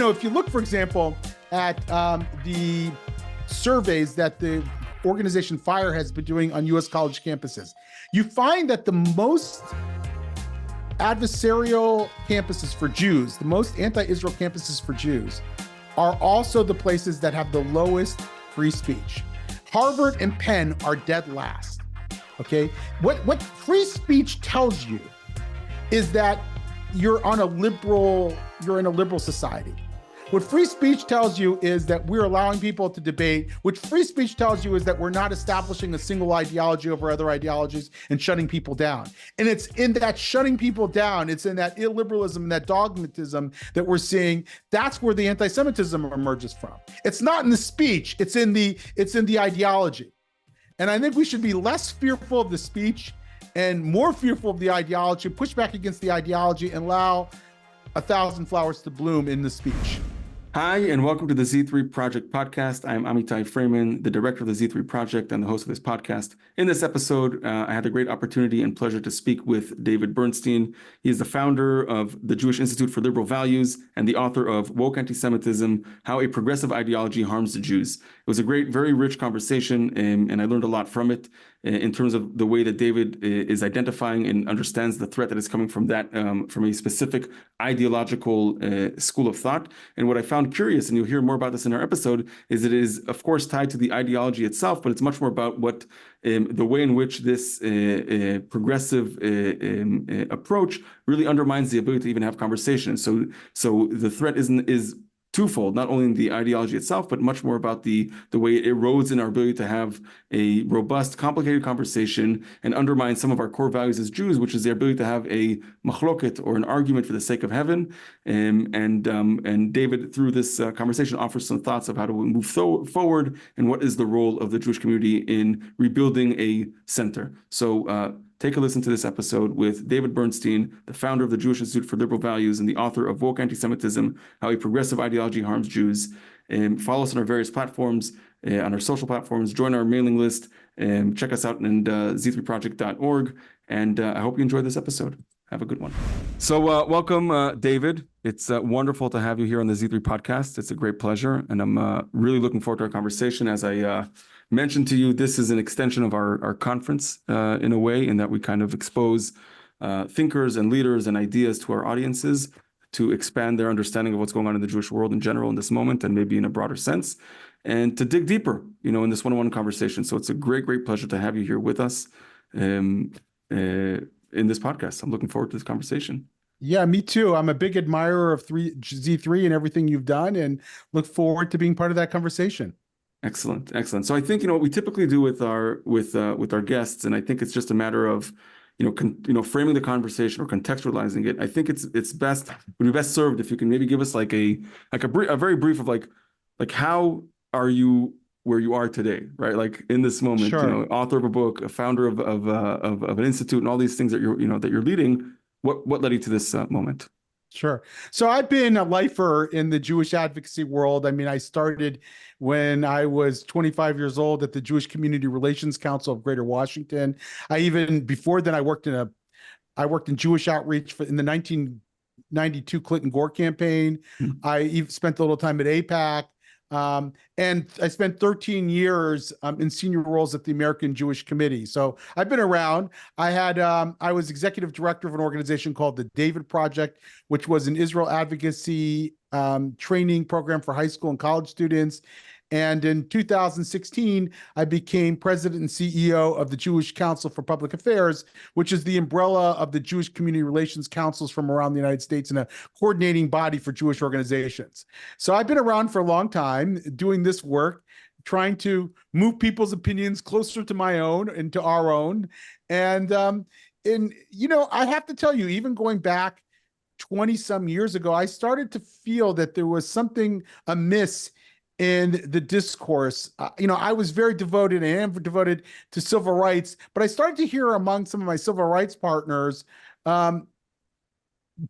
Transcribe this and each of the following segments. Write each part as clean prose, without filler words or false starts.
if you look, for example, at the surveys that the organization FIRE has been doing on U.S. college campuses, you find that the most adversarial campuses for Jews, the most anti-Israel campuses for Jews, are also the places that have the lowest free speech. Harvard and Penn are dead last. Okay, what free speech tells you is that you're in a liberal society. What free speech tells you is that we're allowing people to debate. What free speech tells you is that we're not establishing a single ideology over other ideologies and shutting people down. And it's in that shutting people down, it's in that illiberalism and that dogmatism that we're seeing. That's where the anti-Semitism emerges from. It's not in the speech, it's in the ideology. And I think we should be less fearful of the speech and more fearful of the ideology, push back against the ideology, and allow 1,000 flowers to bloom in the speech. Hi, and welcome to the Z3 Project podcast. I'm Amitai Freeman, the director of the Z3 Project and the host of this podcast. In this episode, I had the great opportunity and pleasure to speak with David Bernstein. He is the founder of the Jewish Institute for Liberal Values and the author of Woke Antisemitism, How a Progressive Ideology Harms the Jews. It was a great, very rich conversation, and I learned a lot from it in terms of the way that David is identifying and understands the threat that is coming from that, from a specific ideological school of thought. And what I found curious, and you'll hear more about this in our episode, is it is, of course, tied to the ideology itself, but it's much more about what the way in which this progressive approach really undermines the ability to even have conversations. So the threat is twofold, not only in the ideology itself, but much more about the way it erodes in our ability to have a robust, complicated conversation and undermine some of our core values as Jews, which is the ability to have a machloket, or an argument for the sake of heaven. And David, through this conversation, offers some thoughts of how to move forward and what is the role of the Jewish community in rebuilding a center. So take a listen to this episode with David Bernstein, the founder of the Jewish Institute for Liberal Values and the author of Woke Antisemitism, How a Progressive Ideology Harms Jews. Follow us on our various platforms, on our social platforms, join our mailing list, check us out at z3project.org, and I hope you enjoyed this episode. Have a good one. So welcome, David. It's wonderful to have you here on the Z3 podcast. It's a great pleasure, and I'm really looking forward to our conversation. As I mentioned to you, this is an extension of our conference in a way, in that we kind of expose thinkers and leaders and ideas to our audiences to expand their understanding of what's going on in the Jewish world in general in this moment, and maybe in a broader sense, and to dig deeper, in this one-on-one conversation. So it's a great, great pleasure to have you here with us in this podcast. I'm looking forward to this conversation. Yeah, me too. I'm a big admirer of Z3 and everything you've done, and look forward to being part of that conversation. Excellent, excellent. So I think what we typically do with our guests, and I think it's just a matter of framing the conversation or contextualizing it. I think it's best, would be best served if you can maybe give us like a very brief of like how are you where you are today, right? Like in this moment, Sure. Author of a book, a founder of an institute, and all these things that you're leading. What led you to this moment? Sure. So I've been a lifer in the Jewish advocacy world. I mean, I started when I was 25 years old at the Jewish Community Relations Council of Greater Washington. Before then, I worked in Jewish outreach in the 1992 Clinton Gore campaign. I even spent a little time at AIPAC. And I spent 13 years in senior roles at the American Jewish Committee. So I've been around. I was executive director of an organization called the David Project, which was an Israel advocacy training program for high school and college students. And in 2016, I became president and CEO of the Jewish Council for Public Affairs, which is the umbrella of the Jewish Community Relations Councils from around the United States and a coordinating body for Jewish organizations. So I've been around for a long time doing this work, trying to move people's opinions closer to my own and to our own. And I have to tell you, even going back 20 some years ago, I started to feel that there was something amiss in the discourse. I was very devoted and am devoted to civil rights, but I started to hear among some of my civil rights partners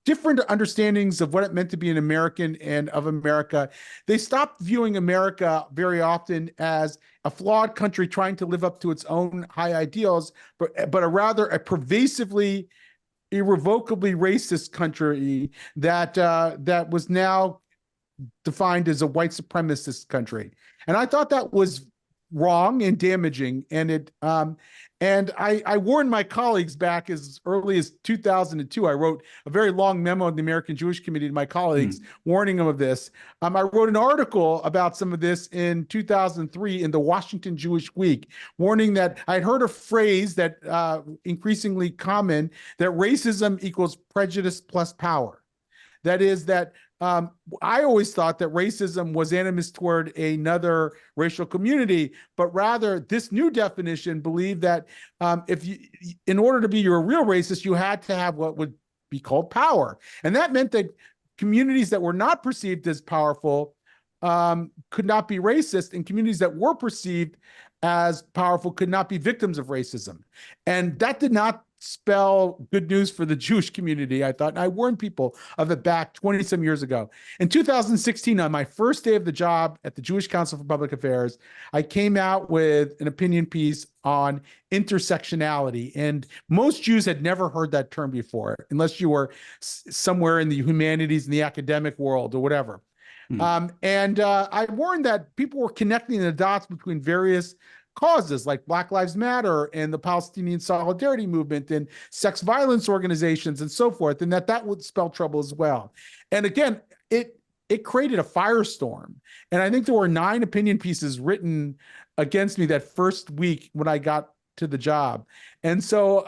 different understandings of what it meant to be an American and of America. They stopped viewing America very often as a flawed country trying to live up to its own high ideals, but a rather a pervasively, irrevocably racist country that was now defined as a white supremacist country. And I thought that was wrong and damaging. And I warned my colleagues back as early as 2002. I wrote a very long memo in the American Jewish Committee to my colleagues, warning them of this. I wrote an article about some of this in 2003 in the Washington Jewish Week, warning that I'd heard a phrase that increasingly common, that racism equals prejudice plus power. That is that I always thought that racism was animus toward another racial community, but rather this new definition believed that in order to be a real racist, you had to have what would be called power. And that meant that communities that were not perceived as powerful could not be racist, and communities that were perceived as powerful could not be victims of racism. And that did not spell good news for the Jewish community, I thought. And I warned people of it back 20 some years ago. In 2016, on my first day of the job at the Jewish Council for Public Affairs, I came out with an opinion piece on intersectionality. And most Jews had never heard that term before, unless you were somewhere in the humanities and the academic world or whatever. I warned that people were connecting the dots between various causes like Black Lives Matter and the Palestinian Solidarity Movement and sex violence organizations and so forth, and that would spell trouble as well. And again, it created a firestorm. And I think there were 9 opinion pieces written against me that first week when I got to the job. And so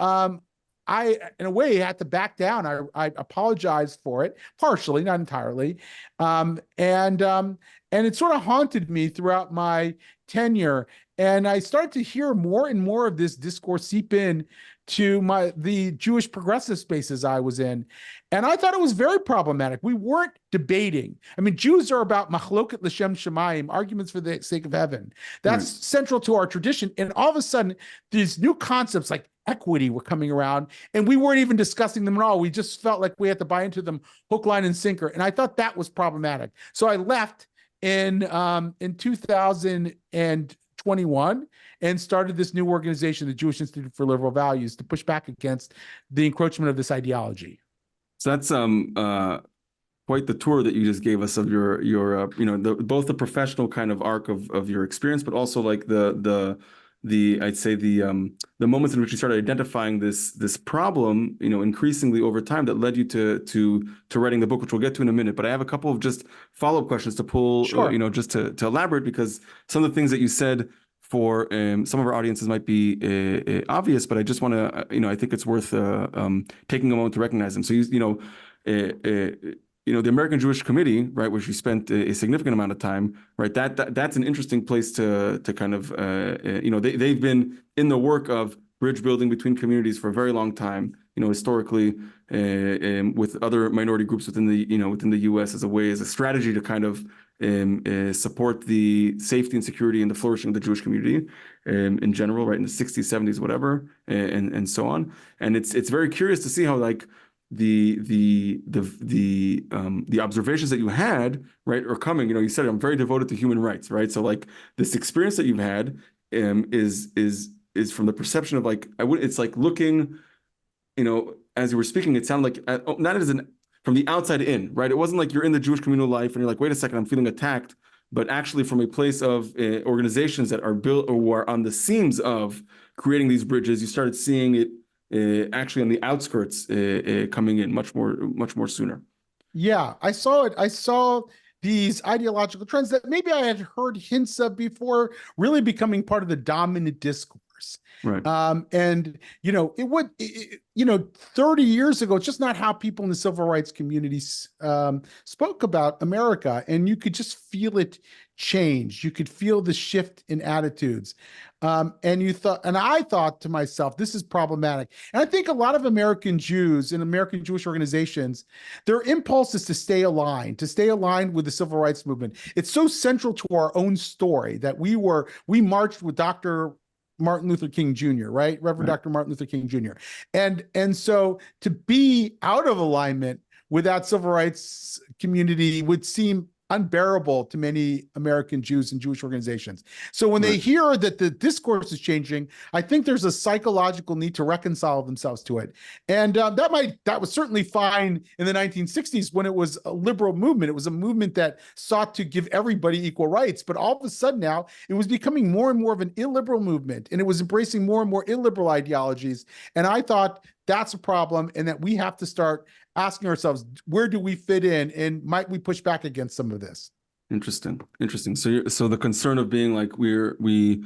I, in a way, had to back down. I apologized for it, partially, not entirely. And it sort of haunted me throughout my tenure. And I started to hear more and more of this discourse seep in to the Jewish progressive spaces I was in. And I thought it was very problematic. We weren't debating. I mean, Jews are about machloket l'shem shamayim, arguments for the sake of heaven. That's central to our tradition. And all of a sudden, these new concepts like equity were coming around, and we weren't even discussing them at all. We just felt like we had to buy into them hook, line, and sinker. And I thought that was problematic. So I left in 2021 and started this new organization, the Jewish Institute for Liberal Values, to push back against the encroachment of this ideology. So that's quite the tour that you just gave us of your both the professional kind of arc of your experience, but also like I'd say the moments in which you started identifying this problem, increasingly over time, that led you to writing the book, which we'll get to in a minute. But I have a couple of just follow-up questions to pull, just to elaborate, because some of the things that you said for some of our audiences might be obvious, but I just want to, I think it's worth taking a moment to recognize them. So the American Jewish Committee, right, which you spent a significant amount of time, right, that's an interesting place to kind of, they've been in the work of bridge building between communities for a very long time, historically, with other minority groups within the U.S. as a strategy to kind of support the safety and security and the flourishing of the Jewish community in general, right, in the 60s, 70s, whatever, and so on. And it's very curious to see how, like, the observations that you had, right, are coming. You said I'm very devoted to human rights, right? So like this experience that you've had is from the perception of like it's like looking, as you were speaking, it sounded like not as from the outside in, right? It wasn't like you're in the Jewish communal life and you're like, wait a second, I'm feeling attacked, but actually from a place of organizations that are built or are on the seams of creating these bridges, you started seeing it actually on the outskirts coming in much more sooner. Yeah, I saw it. I saw these ideological trends that maybe I had heard hints of before really becoming part of the dominant discourse. Right. And, it would, 30 years ago, it's just not how people in the civil rights communities spoke about America. And you could just feel it change. You could feel the shift in attitudes. And I thought to myself, this is problematic. And I think a lot of American Jews and American Jewish organizations, their impulse is to stay aligned with the civil rights movement. It's so central to our own story that we marched with Dr. Martin Luther King Jr., right? Reverend Dr. Martin Luther King Jr. And so to be out of alignment with that civil rights community would seem unbearable to many American Jews and Jewish organizations. So when they Right. hear that the discourse is changing, I think there's a psychological need to reconcile themselves to it. And that was certainly fine in the 1960s when it was a liberal movement. It was a movement that sought to give everybody equal rights. But all of a sudden now, it was becoming more and more of an illiberal movement, and it was embracing more and more illiberal ideologies. And I thought that's a problem, and that we have to start asking ourselves, where do we fit in, and might we push back against some of this? Interesting. So the concern of being like we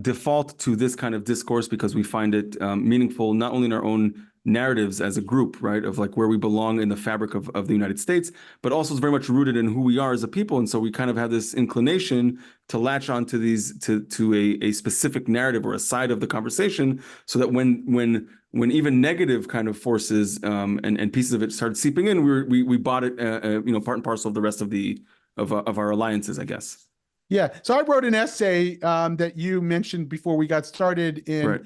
default to this kind of discourse because we find it meaningful, not only in our own narratives as a group, right, of like where we belong in the fabric of the United States, but also it's very much rooted in who we are as a people. And so we kind of have this inclination to latch onto these to a specific narrative or a side of the conversation, so that when even negative kind of forces and pieces of it started seeping in, we bought it, part and parcel of the rest of our alliances, I guess. Yeah, so I wrote an essay that you mentioned before we got started in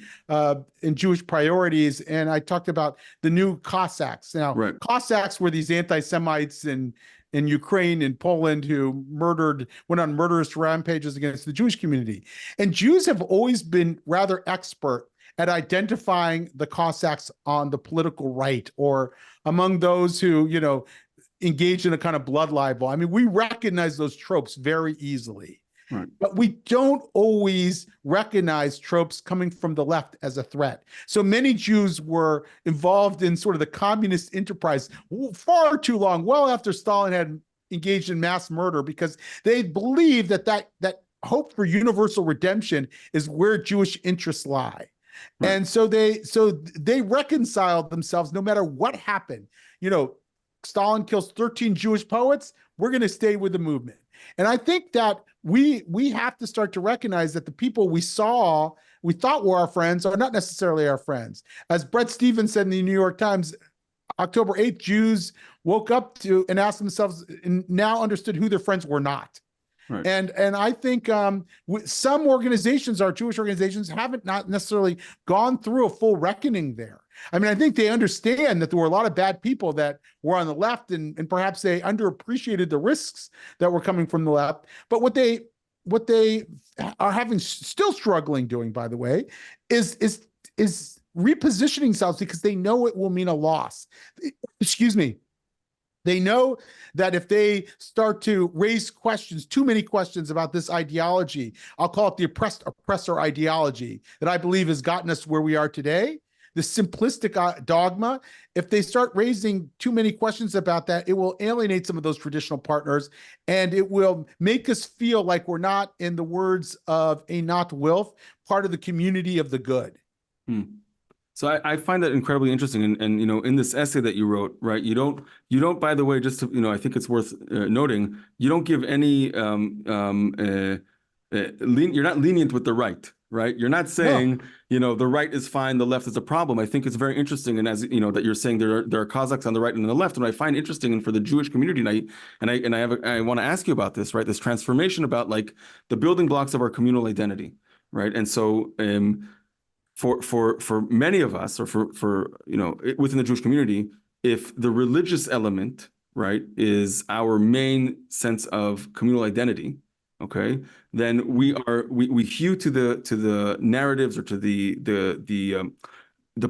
Jewish Priorities, and I talked about the new Cossacks. Now, Cossacks were these anti-Semites in Ukraine and Poland who went on murderous rampages against the Jewish community. And Jews have always been rather expert at identifying the Cossacks on the political right, or among those who, engaged in a kind of blood libel. I mean, we recognize those tropes very easily, but we don't always recognize tropes coming from the left as a threat. So many Jews were involved in sort of the communist enterprise far too long, well after Stalin had engaged in mass murder, because they believed that hope for universal redemption is where Jewish interests lie. And so they reconciled themselves no matter what happened. Stalin kills 13 Jewish poets, we're going to stay with the movement. And I think that we have to start to recognize that the people we thought were our friends are not necessarily our friends. As Bret Stephens said in the New York Times, October 8th, Jews woke up to and asked themselves and now understood who their friends were not. And I think some organizations, our Jewish organizations, haven't not necessarily gone through a full reckoning there. I mean, I think they understand that there were a lot of bad people that were on the left, and perhaps they underappreciated the risks that were coming from the left. But what they are still struggling doing, by the way, is repositioning themselves, because they know it will mean a loss. Excuse me. They know that if they start to raise too many questions about this ideology, I'll call it the oppressor ideology, that I believe has gotten us where we are today, the simplistic dogma, if they start raising too many questions about that, it will alienate some of those traditional partners, and it will make us feel like we're not, in the words of Einat Wilf, part of the community of the good. So I find that incredibly interesting, and in this essay that you wrote, right, you don't, by the way, just to, I think it's worth noting, you don't give any you're not lenient with the right, right? You're not saying the right is fine, the left is a problem. I think it's very interesting, and as that you're saying there are Cossacks on the right and on the left, and what I find interesting, and for the Jewish community, and I want to ask you about this, right? This transformation about like the building blocks of our communal identity, right? And so for many of us, or for within the Jewish community, if the religious element, right, is our main sense of communal identity, okay, then we hew to the narratives, or to the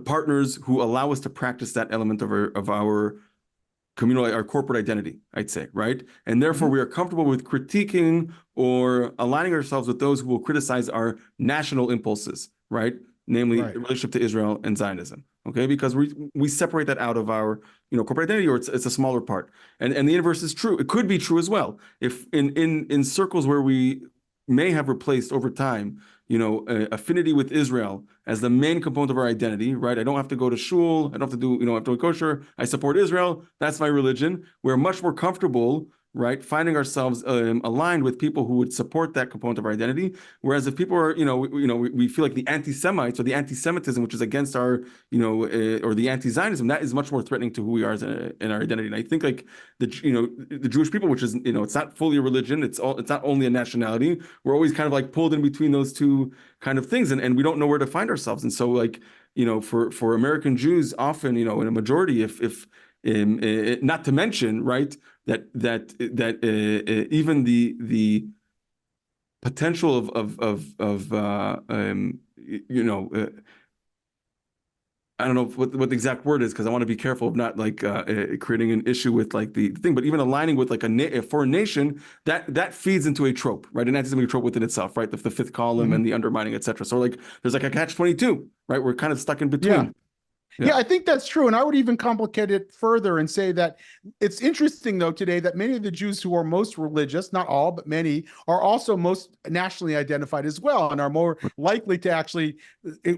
partners who allow us to practice that element of our communal, our corporate identity, I'd say, right? And therefore we are comfortable with critiquing or aligning ourselves with those who will criticize our national impulses, right? Namely, the relationship to Israel and Zionism, okay? Because we separate that out of our corporate identity, or it's a smaller part. And the inverse is true. It could be true as well. If in circles where we may have replaced over time, affinity with Israel as the main component of our identity, right? I don't have to go to shul. I don't have to do, I have to go kosher. I support Israel. That's my religion. We're much more comfortable, right, finding ourselves aligned with people who would support that component of our identity. Whereas if people are, we feel like the anti-Semites or the anti-Semitism, which is against our, or the anti-Zionism, that is much more threatening to who we are in our identity. And I think like the Jewish people, which is, it's not fully a religion, it's not only a nationality. We're always kind of like pulled in between those two kind of things, and we don't know where to find ourselves. And so like, for American Jews, often, in a majority, if Not to mention, right, that even the potential of I don't know what the exact word is, because I want to be careful of not like creating an issue with like the thing, but even aligning with like a foreign nation, that feeds into a trope, right? An anti-Semitic trope within itself, right? The fifth column and the undermining, etc. So like there's like a catch-22, right? We're kind of stuck in Yeah. between. Yeah, I think that's true. And I would even complicate it further and say that it's interesting, though, today that many of the Jews who are most religious, not all, but many, are also most nationally identified as well and are more likely to actually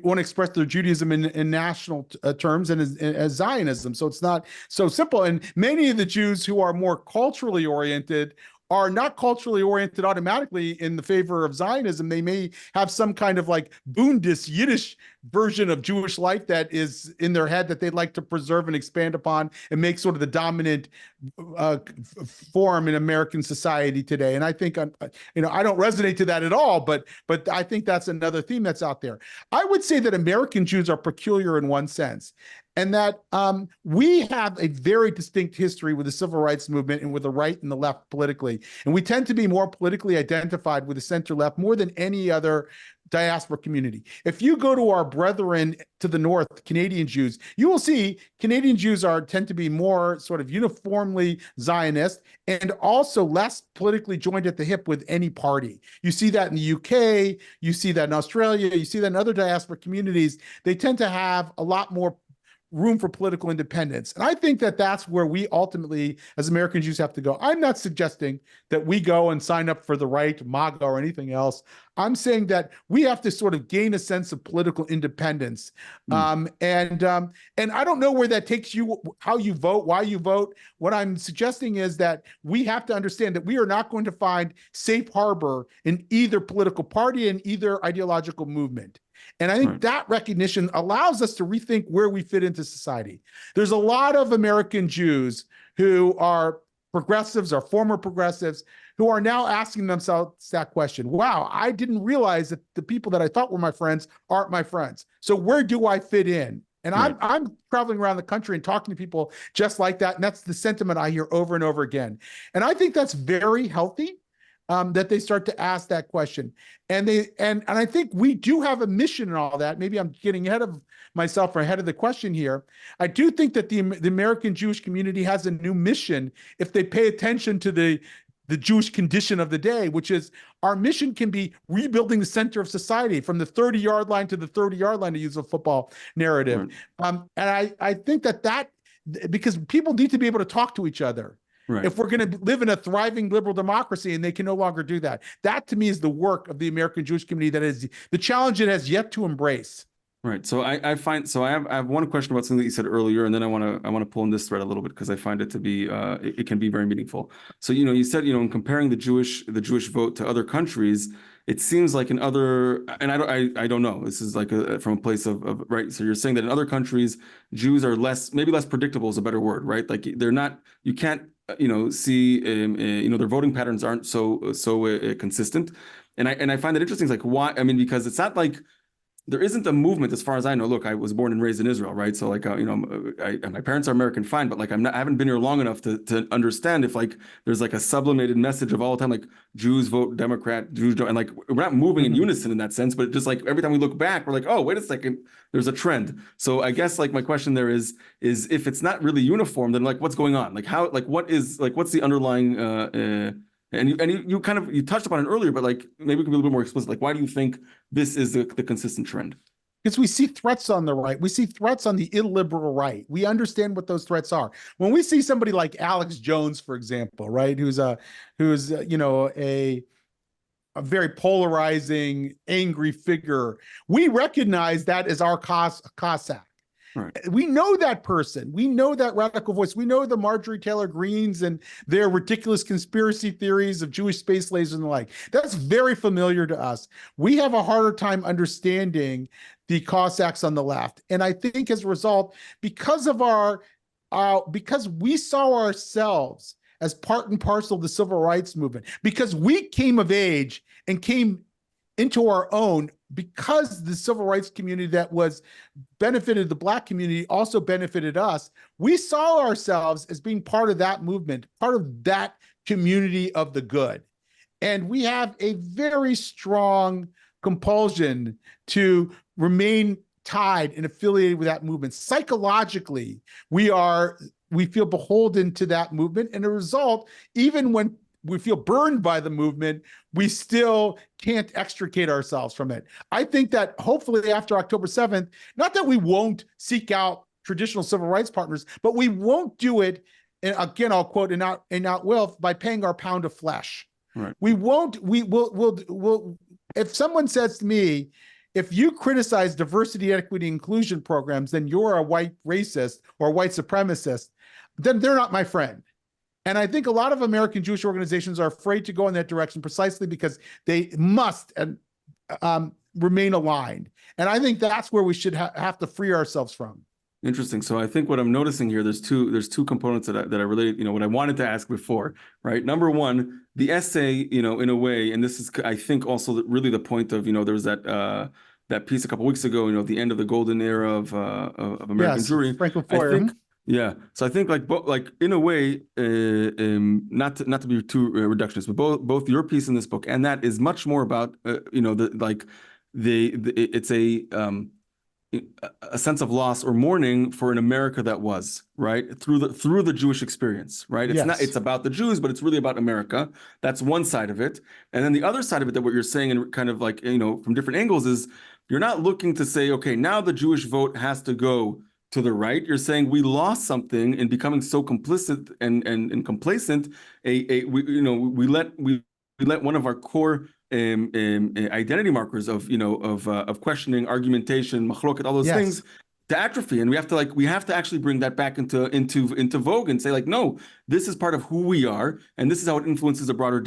want to express their Judaism in national terms and as Zionism. So it's not so simple. And many of the Jews who are more culturally oriented are not culturally oriented automatically in the favor of Zionism. They may have some kind of like Bundes Yiddish version of Jewish life that is in their head that they'd like to preserve and expand upon and make sort of the dominant form in American society today. And I think, I don't resonate to that at all, but I think that's another theme that's out there. I would say that American Jews are peculiar in one sense, and that we have a very distinct history with the civil rights movement and with the right and the left politically. And we tend to be more politically identified with the center left more than any other diaspora community. If you go to our brethren to the north, Canadian Jews, you will see Canadian Jews tend to be more sort of uniformly Zionist and also less politically joined at the hip with any party. You see that in the UK, you see that in Australia, you see that in other diaspora communities. They tend to have a lot more room for political independence. And I think that that's where we ultimately, as American Jews, have to go. I'm not suggesting that we go and sign up for the right, MAGA, or anything else. I'm saying that we have to sort of gain a sense of political independence. And I don't know where that takes you, how you vote, why you vote. What I'm suggesting is that we have to understand that we are not going to find safe harbor in either political party and either ideological movement. And I think that recognition allows us to rethink where we fit into society. There's a lot of American Jews who are progressives or former progressives who are now asking themselves that question. Wow, I didn't realize that the people that I thought were my friends aren't my friends. So where do I fit in? And I'm traveling around the country and talking to people just like that. And that's the sentiment I hear over and over again. And I think that's very healthy. That they start to ask that question. And I think we do have a mission in all that. Maybe I'm getting ahead of myself or ahead of the question here. I do think that the American Jewish community has a new mission if they pay attention to the Jewish condition of the day, which is our mission can be rebuilding the center of society from the 30-yard line to the 30-yard line, to use a football narrative. And I think that because people need to be able to talk to each other. Right. If we're going to live in a thriving liberal democracy and they can no longer do that, that to me is the work of the American Jewish community. That is the challenge it has yet to embrace. Right. So I have one question about something that you said earlier, and then I want to pull in this thread a little bit because I find it to be it can be very meaningful. So you said in comparing the Jewish vote to other countries, it seems like in other, and I don't know, this is like from a place of right. So you're saying that in other countries, Jews are maybe less predictable is a better word, right? Like they're not, you can't see their voting patterns aren't so consistent, and I find it interesting. It's like, why? I mean, because it's not like there isn't a movement, as far as I know. Look, I was born and raised in Israel, right? So like, my parents are American, fine, but like, I haven't been here long enough to understand if like there's like a sublimated message of all the time, like Jews vote Democrat, Jews don't, and like we're not moving in unison in that sense, but just like every time we look back, we're like, oh, wait a second, there's a trend. So I guess like my question there is if it's not really uniform, then like what's going on? Like how, like what's the underlying and you kind of touched upon it earlier, but like maybe we can be a little bit more explicit. Like, why do you think this is the consistent trend? Because we see threats on the right. We see threats on the illiberal right. We understand what those threats are. When we see somebody like Alex Jones, for example, right, who's a very polarizing, angry figure, we recognize that as our Cossack. Right. We know that person. We know that radical voice. We know the Marjorie Taylor Greens and their ridiculous conspiracy theories of Jewish space lasers and the like. That's very familiar to us. We have a harder time understanding the Cossacks on the left. And I think as a result, because we saw ourselves as part and parcel of the civil rights movement, because we came of age and came into our own because the civil rights community that was benefited the Black community also benefited us, we saw ourselves as being part of that movement, part of that community of the good. And we have a very strong compulsion to remain tied and affiliated with that movement. Psychologically, we feel beholden to that movement. And as a result, even when we feel burned by the movement, we still can't extricate ourselves from it. I think that hopefully after October 7th, not that we won't seek out traditional civil rights partners, but we won't do it, and again, I'll quote in out wealth, by paying our pound of flesh. Right. We'll if someone says to me, if you criticize diversity, equity, inclusion programs, then you're a white racist or a white supremacist, then they're not my friend. And I think a lot of American Jewish organizations are afraid to go in that direction precisely because they must remain aligned. And I think that's where we should have to free ourselves from. Interesting. So I think what I'm noticing here, there's two components that I related, what I wanted to ask before, right? Number one, the essay, in a way, and this is, I think, also really the point of, there was that piece a couple of weeks ago, the end of the golden era of American Jewry. Franklin I Foer. think, yeah. So I think like in a way, not to be too reductionist, but both your piece in this book and that is much more about, it's a sense of loss or mourning for an America that was, right, through the Jewish experience, right? It's about the Jews, but it's really about America. That's one side of it. And then the other side of it that what you're saying, and kind of like, from different angles, is you're not looking to say, okay, now the Jewish vote has to go to the right. You're saying we lost something in becoming so complicit and complacent. We let one of our core identity markers of questioning, argumentation, machloket, all those things to atrophy, and we have to actually bring that back into vogue and say, like, no, this is part of who we are, and this is how it influences the broader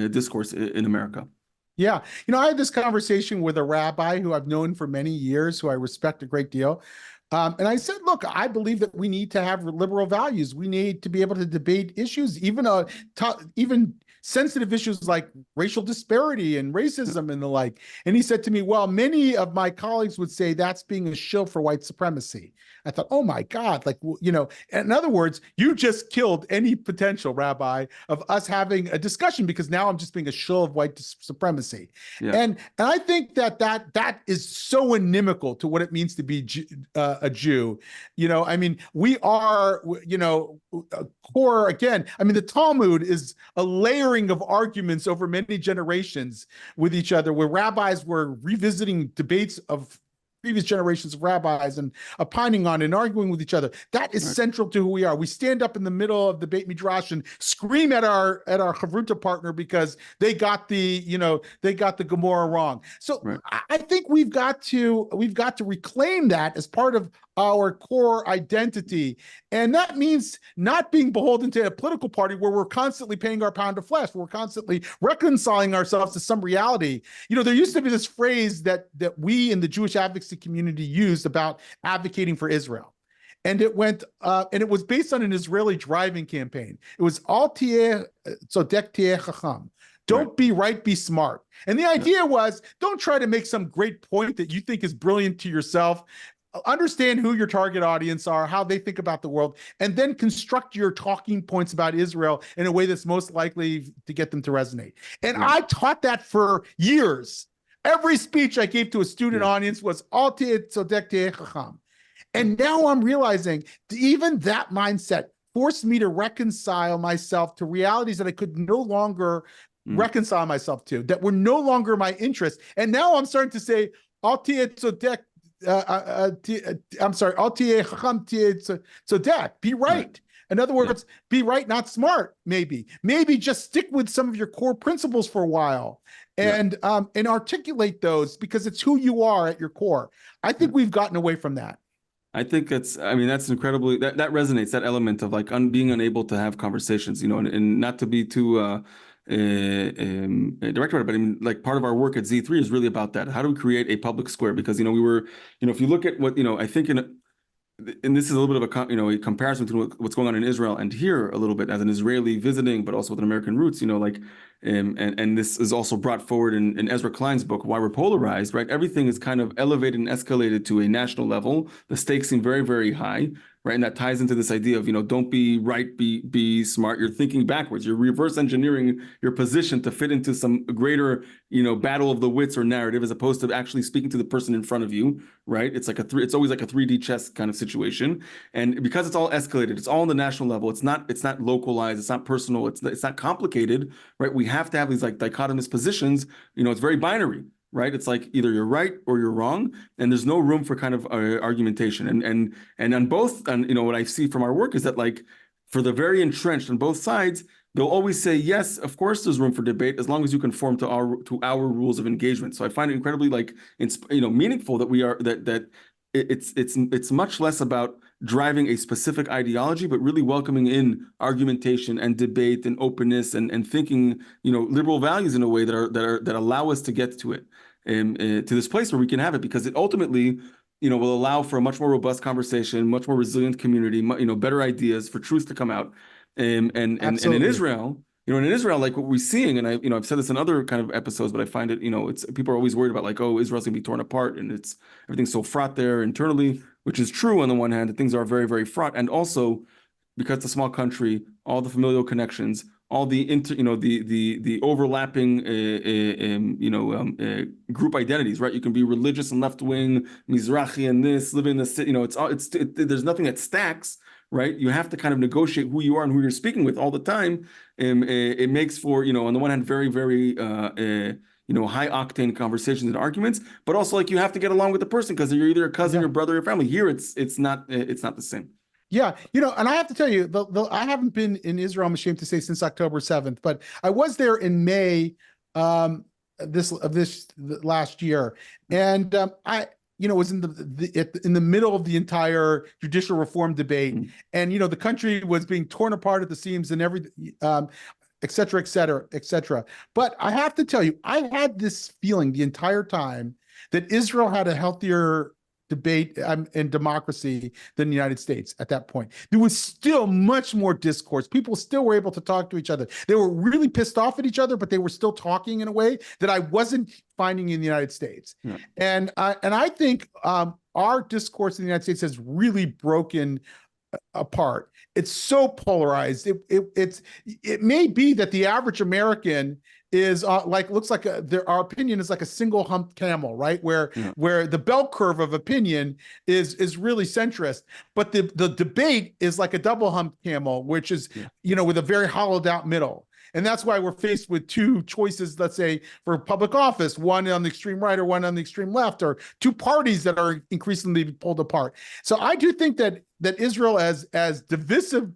discourse in America. Yeah. I had this conversation with a rabbi who I've known for many years, who I respect a great deal. And I said, look, I believe that we need to have liberal values. We need to be able to debate issues, even sensitive issues like racial disparity and racism and the like. And he said to me, well, many of my colleagues would say that's being a shill for white supremacy. I thought, oh my God, in other words, you just killed any potential, Rabbi, of us having a discussion, because now I'm just being a shill of white supremacy. Yeah. And I think that is so inimical to what it means to be a Jew. We are, core, again, the Talmud is a layering of arguments over many generations with each other, where rabbis were revisiting debates of previous generations of rabbis and opining on and arguing with each other. That is central to who we are. We stand up in the middle of the Beit Midrash and scream at our Chavruta partner because they got the Gemara wrong. So I think we've got to reclaim that as part of our core identity. And that means not being beholden to a political party where we're constantly paying our pound of flesh, we're constantly reconciling ourselves to some reality. There used to be this phrase that we in the Jewish advocacy community used about advocating for Israel. And it was based on an Israeli driving campaign. It was Al tieh tzodek tieh chacham. Don't be right, be smart. And the idea was, don't try to make some great point that you think is brilliant to yourself. Understand who your target audience are, how they think about the world, and then construct your talking points about Israel in a way that's most likely to get them to resonate. And I taught that for years. Every speech I gave to a student audience was Al tieh tzodek tieh chacham. And now I'm realizing even that mindset forced me to reconcile myself to realities that I could no longer reconcile myself to, that were no longer my interest. And now I'm starting to say, Al tieh tzodek, I'm sorry, Al tieh chacham tieh tzodek, be right. In other words, be right, not smart, maybe. Maybe just stick with some of your core principles for a while and articulate those, because it's who you are at your core. I think we've gotten away from that. I think that's incredibly, that resonates, that element of like being unable to have conversations, and not to be too direct about it, but like part of our work at Z3 is really about that. How do we create a public square? Because, we were, if you look at what, I think and this is a little bit of a comparison between what's going on in Israel and here a little bit as an Israeli visiting, but also with an American roots, like, and this is also brought forward in Ezra Klein's book, Why We're Polarized, right? Everything is kind of elevated and escalated to a national level. The stakes seem very, very high, right? And that ties into this idea of, don't be right, be smart. You're thinking backwards. You're reverse engineering your position to fit into some greater, battle of the wits or narrative, as opposed to actually speaking to the person in front of you, right? It's always like a 3D chess kind of situation. And because it's all escalated, it's all on the national level. It's not localized. It's not personal. It's not complicated, right? We have to have these like dichotomous positions. It's very binary, right? It's like either you're right or you're wrong, and there's no room for kind of argumentation. And on both, and what I see from our work is that, like, for the very entrenched on both sides, they'll always say, yes, of course there's room for debate as long as you conform to our rules of engagement. So I find it incredibly, like, meaningful that it's much less about driving a specific ideology, but really welcoming in argumentation and debate and openness and thinking, liberal values in a way that allow us to get to it, to this place where we can have it, because it ultimately, will allow for a much more robust conversation, much more resilient community, better ideas for truth to come out. And in Israel, like what we're seeing, and I've said this in other kind of episodes, but I find it, it's people are always worried about, like, oh, Israel's gonna be torn apart, and everything's so fraught there internally, which is true on the one hand, that things are very, very fraught, and also because it's a small country, all the familial connections, all the the overlapping group identities, right? You can be religious and left wing, Mizrahi and this, live in the city, there's nothing that stacks, right? You have to kind of negotiate who you are and who you're speaking with all the time. It makes for, on the one hand, very, very high octane conversations and arguments, but also, like, you have to get along with the person because you're either a cousin, your brother, or family. Here, it's not the same. Yeah, and I have to tell you, I haven't been in Israel, I'm ashamed to say, since October 7th, but I was there in May this last year, and I was in the middle of the entire judicial reform debate, and the country was being torn apart at the seams and everything, et cetera, et cetera, et cetera. But I have to tell you, I had this feeling the entire time that Israel had a healthier debate and democracy than the United States at that point. There was still much more discourse. People still were able to talk to each other. They were really pissed off at each other, but they were still talking in a way that I wasn't finding in the United States. Yeah. And I think our discourse in the United States has really broken apart. It's so polarized. It may be that the average American is looks like our opinion is like a single humped camel, right? Where the bell curve of opinion is really centrist, but the debate is like a double humped camel, which is with a very hollowed out middle. And that's why we're faced with two choices, let's say, for public office, one on the extreme right or one on the extreme left, or two parties that are increasingly pulled apart. So I do think that Israel, as divisive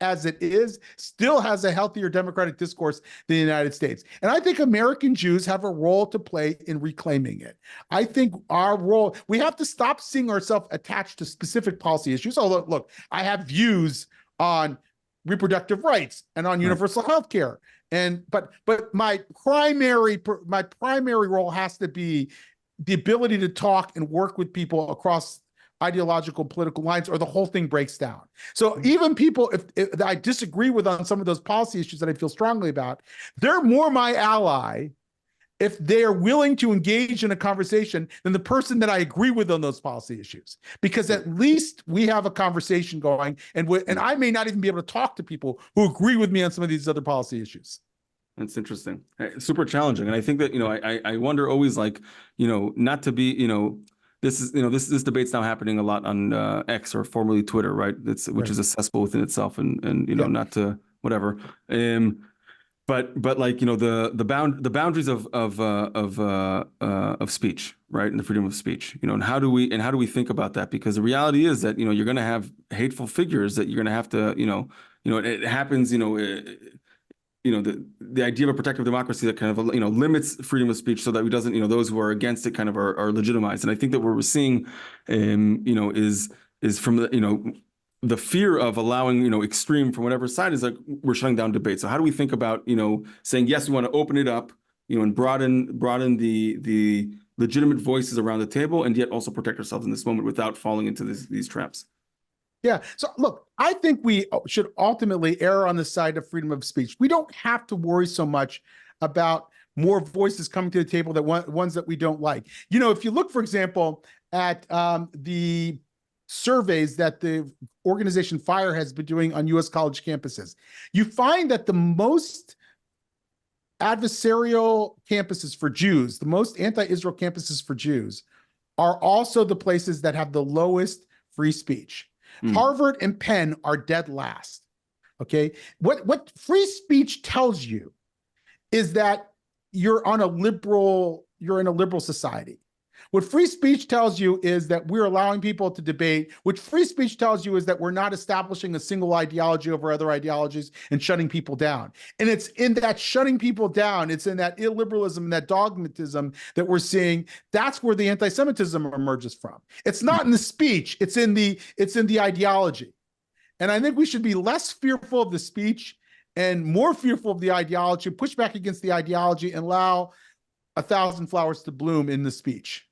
as it is, still has a healthier democratic discourse than the United States. And I think American Jews have a role to play in reclaiming it. I think our role, we have to stop seeing ourselves attached to specific policy issues. Although, look, I have views on reproductive rights and on universal health care. But my primary role has to be the ability to talk and work with people across ideological political lines, or the whole thing breaks down. So even people, if I disagree with on some of those policy issues that I feel strongly about, they're more my ally if they are willing to engage in a conversation than the person that I agree with on those policy issues, because at least we have a conversation going, and I may not even be able to talk to people who agree with me on some of these other policy issues. That's interesting. Super challenging. And I think that, I wonder always, like, not to be, this debate's now happening a lot on X, or formerly Twitter, right? Which is a cesspool within itself, and not to whatever. But like, the boundaries of speech, right, and the freedom of speech, and how do we think about that? Because the reality is that you're going to have hateful figures that you're going to have to it happens, the idea of a protective democracy that kind of limits freedom of speech so that we doesn't those who are against it kind of are legitimized. And I think that what we're seeing is from the fear of allowing extreme from whatever side is, like, we're shutting down debate. So how do we think about saying, yes, we want to open it up, and broaden the legitimate voices around the table, and yet also protect ourselves in this moment without falling into these traps? Yeah. So look, I think we should ultimately err on the side of freedom of speech. We don't have to worry so much about more voices coming to the table that ones that we don't like. You know, if you look, for example, at the surveys that the organization FIRE has been doing on U.S. college campuses, you find that the most adversarial campuses for Jews, the most anti-Israel campuses for Jews, are also the places that have the lowest free speech. Harvard and Penn are dead last. Okay, what free speech tells you is that you're in a liberal society. What free speech tells you is that we're allowing people to debate. What free speech tells you is that we're not establishing a single ideology over other ideologies and shutting people down. And it's in that shutting people down, it's in that illiberalism and that dogmatism that we're seeing. That's where the anti-Semitism emerges from. It's not in the speech, it's in the ideology. And I think we should be less fearful of the speech and more fearful of the ideology, push back against the ideology, and allow 1,000 flowers to bloom in the speech.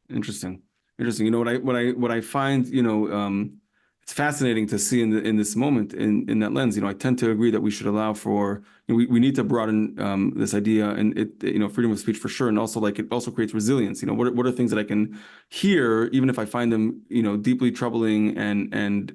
Interesting. You know, what I find, you know, it's fascinating to see in this moment in that lens. You know, I tend to agree that we should allow for, you know, we need to broaden this idea, and you know, freedom of speech for sure, and also like it also creates resilience. You know, what are things that I can hear even if I find them, you know, deeply troubling and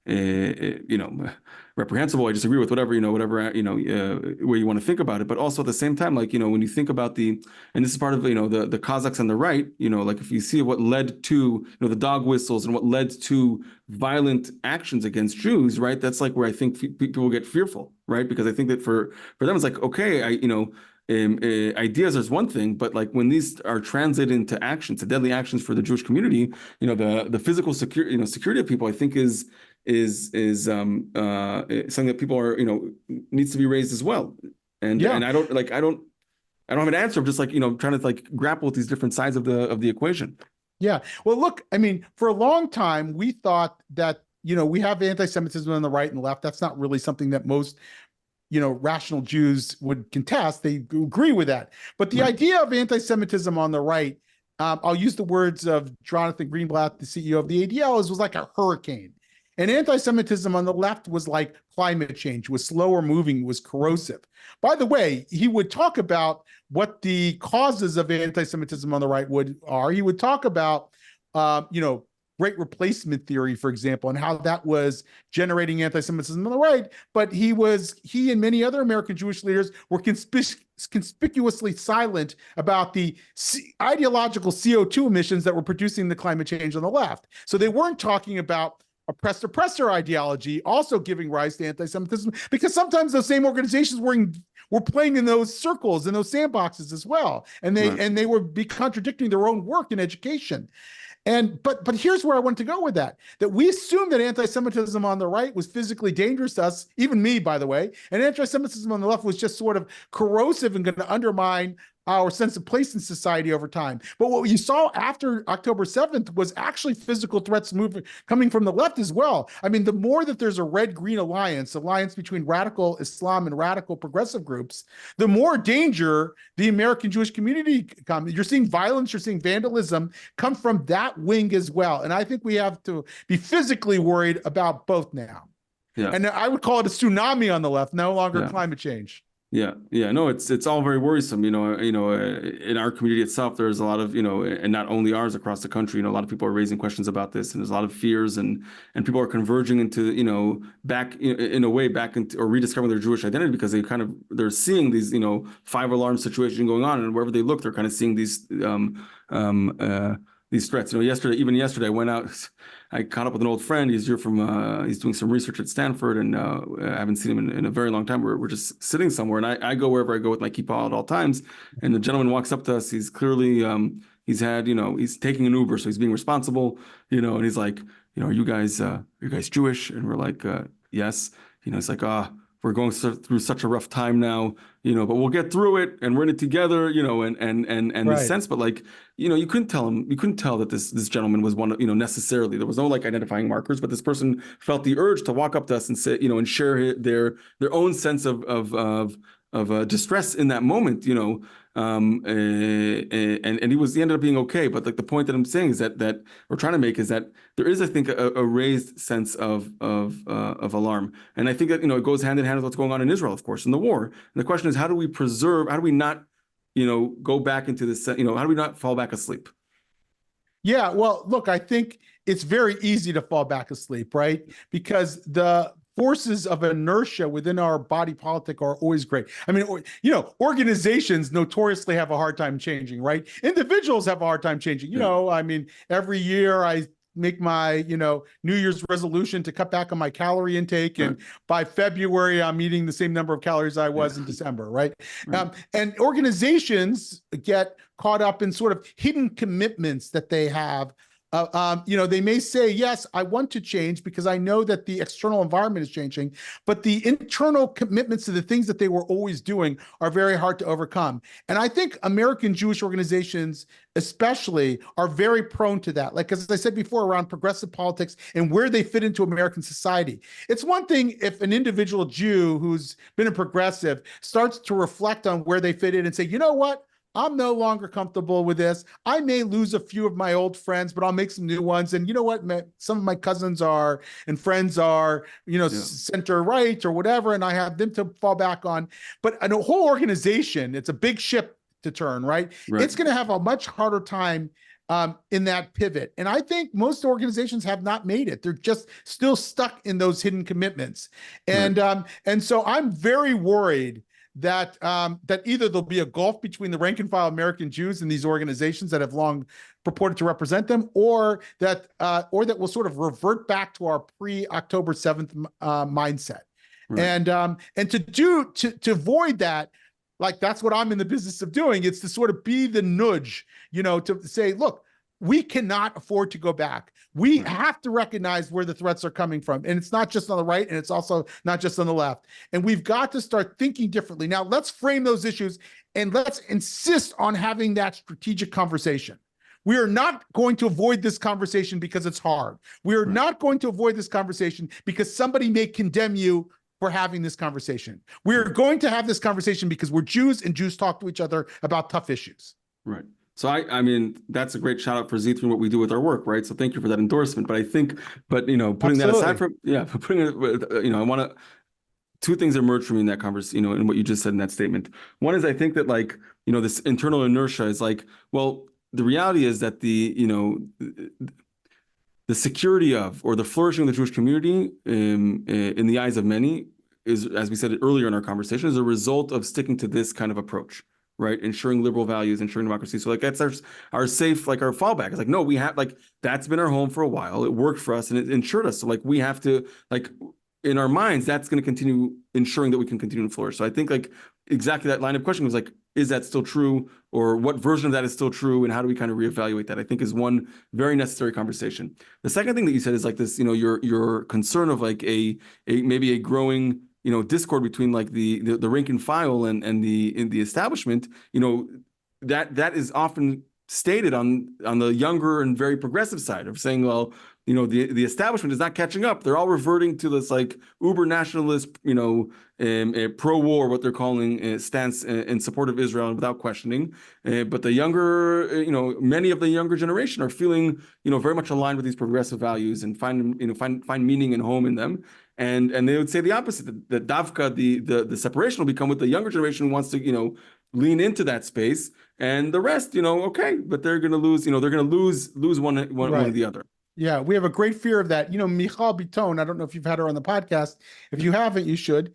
you know, reprehensible. I disagree with whatever, you know, where you want to think about it. But also at the same time, like, you know, when you think about and this is part of, you know, the Kazakhs on the right, you know, like if you see what led to, you know, the dog whistles and what led to violent actions against Jews, right? That's like where I think people get fearful, right? Because I think that for them, it's like, okay, ideas is one thing, but like when these are translated into actions, to deadly actions for the Jewish community, you know, the physical security, you know, security of people, I think is something that people are, you know, needs to be raised as well. And Yeah. and I don't have an answer. I'm just like, you know, trying to like grapple with these different sides of the equation. Yeah. Well, look, I mean, for a long time, we thought that, you know, we have anti-Semitism on the right and left. That's not really something that most, you know, rational Jews would contest. They agree with that. But the idea of anti-Semitism on the right, I'll use the words of Jonathan Greenblatt, the CEO of the ADL, was like a hurricane. And anti-Semitism on the left was like climate change, was slower moving, was corrosive. By the way, he would talk about what the causes of anti-Semitism on the right are. He would talk about, you know, great replacement theory, for example, and how that was generating anti-Semitism on the right. But he and many other American Jewish leaders were conspicuously silent about the ideological CO2 emissions that were producing the climate change on the left. So they weren't talking about oppressor ideology also giving rise to anti-Semitism, because sometimes those same organizations were playing in those circles, in those sandboxes as well, and they would be contradicting their own work in education. But here's where I want to go with that we assumed that anti-Semitism on the right was physically dangerous to us, even me, by the way, and anti-Semitism on the left was just sort of corrosive and going to undermine our sense of place in society over time. But what you saw after October 7th was actually physical threats coming from the left as well. I mean, the more that there's a red-green alliance between radical Islam and radical progressive groups, the more danger the American Jewish community comes. You're seeing violence, you're seeing vandalism come from that wing as well. And I think we have to be physically worried about both now. Yeah. And I would call it a tsunami on the left, no longer climate change. Yeah. No, it's all very worrisome. In our community itself, there's a lot of, and not only ours, across the country, a lot of people are raising questions about this, and there's a lot of fears, and people are converging into, back into or rediscovering their Jewish identity, because they're seeing these, 5-alarm situation going on, and wherever they look, they're kind of seeing these threats. Yesterday I went out, I caught up with an old friend. He's here he's doing some research at Stanford, and I haven't seen him in a very long time. We're just sitting somewhere, and I go wherever I go with my kippah at all times. And the gentleman walks up to us. He's clearly, he's taking an Uber, so he's being responsible, and he's like, are you guys Jewish? And we're like, yes. It's like, we're going through such a rough time now, but we'll get through it, and we're in it together, and the sense, but like, you couldn't tell that this gentleman was one, necessarily. There was no like identifying markers, but this person felt the urge to walk up to us and say, and share their own sense of distress in that moment, and he ended up being okay. But like the point that I'm saying is that we're trying to make is that there is, I think, a raised sense of alarm, and I think that it goes hand in hand with what's going on in Israel, of course, in the war. And the question is, how do we not go back into this, how do we not fall back asleep? Yeah, well, look, I think it's very easy to fall back asleep, right? Because the forces of inertia within our body politic are always great. I mean, organizations notoriously have a hard time changing, right? Individuals have a hard time changing. I mean, every year I make my, New Year's resolution to cut back on my calorie intake. And by February, I'm eating the same number of calories I was in December, right? And organizations get caught up in sort of hidden commitments that they have. They may say, yes, I want to change because I know that the external environment is changing, but the internal commitments to the things that they were always doing are very hard to overcome. And I think American Jewish organizations especially are very prone to that. Like, as I said before, around progressive politics and where they fit into American society. It's one thing if an individual Jew who's been a progressive starts to reflect on where they fit in and say, you know what? I'm no longer comfortable with this. I may lose a few of my old friends, but I'll make some new ones. And you know what? Some of my cousins are and friends are, center right or whatever, and I have them to fall back on. But a whole organization, it's a big ship to turn, right? It's going to have a much harder time in that pivot. And I think most organizations have not made it. They're just still stuck in those hidden commitments. And so I'm very worried that either there'll be a gulf between the rank and file American Jews and these organizations that have long purported to represent them, or that we'll sort of revert back to our pre-October 7th mindset. And to avoid that, like, that's what I'm in the business of doing. It's to sort of be the nudge, to say, look, we cannot afford to go back. We have to recognize where the threats are coming from. And it's not just on the right, and it's also not just on the left. And we've got to start thinking differently. Now, let's frame those issues and let's insist on having that strategic conversation. We are not going to avoid this conversation because it's hard. We are not going to avoid this conversation because somebody may condemn you for having this conversation. We're going to have this conversation because we're Jews and Jews talk to each other about tough issues. Right. So I mean, that's a great shout out for Z3 and what we do with our work, right? So thank you for that endorsement. But I think, putting that aside from, I want to, two things emerge from me in that conversation, in what you just said in that statement. One is I think that this internal inertia is well, the reality is that the security of, or the flourishing of the Jewish community in the eyes of many is, as we said earlier in our conversation, is a result of sticking to this kind of approach. Right, ensuring liberal values, ensuring democracy. So that's our safe, our fallback. It's no, we have that's been our home for a while. It worked for us and it ensured us. So we have to in our minds, that's going to continue ensuring that we can continue to flourish. So I think exactly that line of questioning was is that still true, or what version of that is still true, and how do we kind of reevaluate that? I think is one very necessary conversation. The second thing that you said is this, your concern of maybe a growing discord between the rank and file and the establishment, that is often stated on the younger and very progressive side of saying, well, the establishment is not catching up. They're all reverting to this uber nationalist, pro-war, what they're calling stance in support of Israel and without questioning. But the younger, many of the younger generation are feeling, very much aligned with these progressive values and find meaning and home in them. And they would say the opposite, that davka, the separation will become with the younger generation who wants to, lean into that space, and the rest, okay, but they're going to lose, they're going to lose one or the other. Yeah, we have a great fear of that. Michal Biton, I don't know if you've had her on the podcast. If you haven't, you should.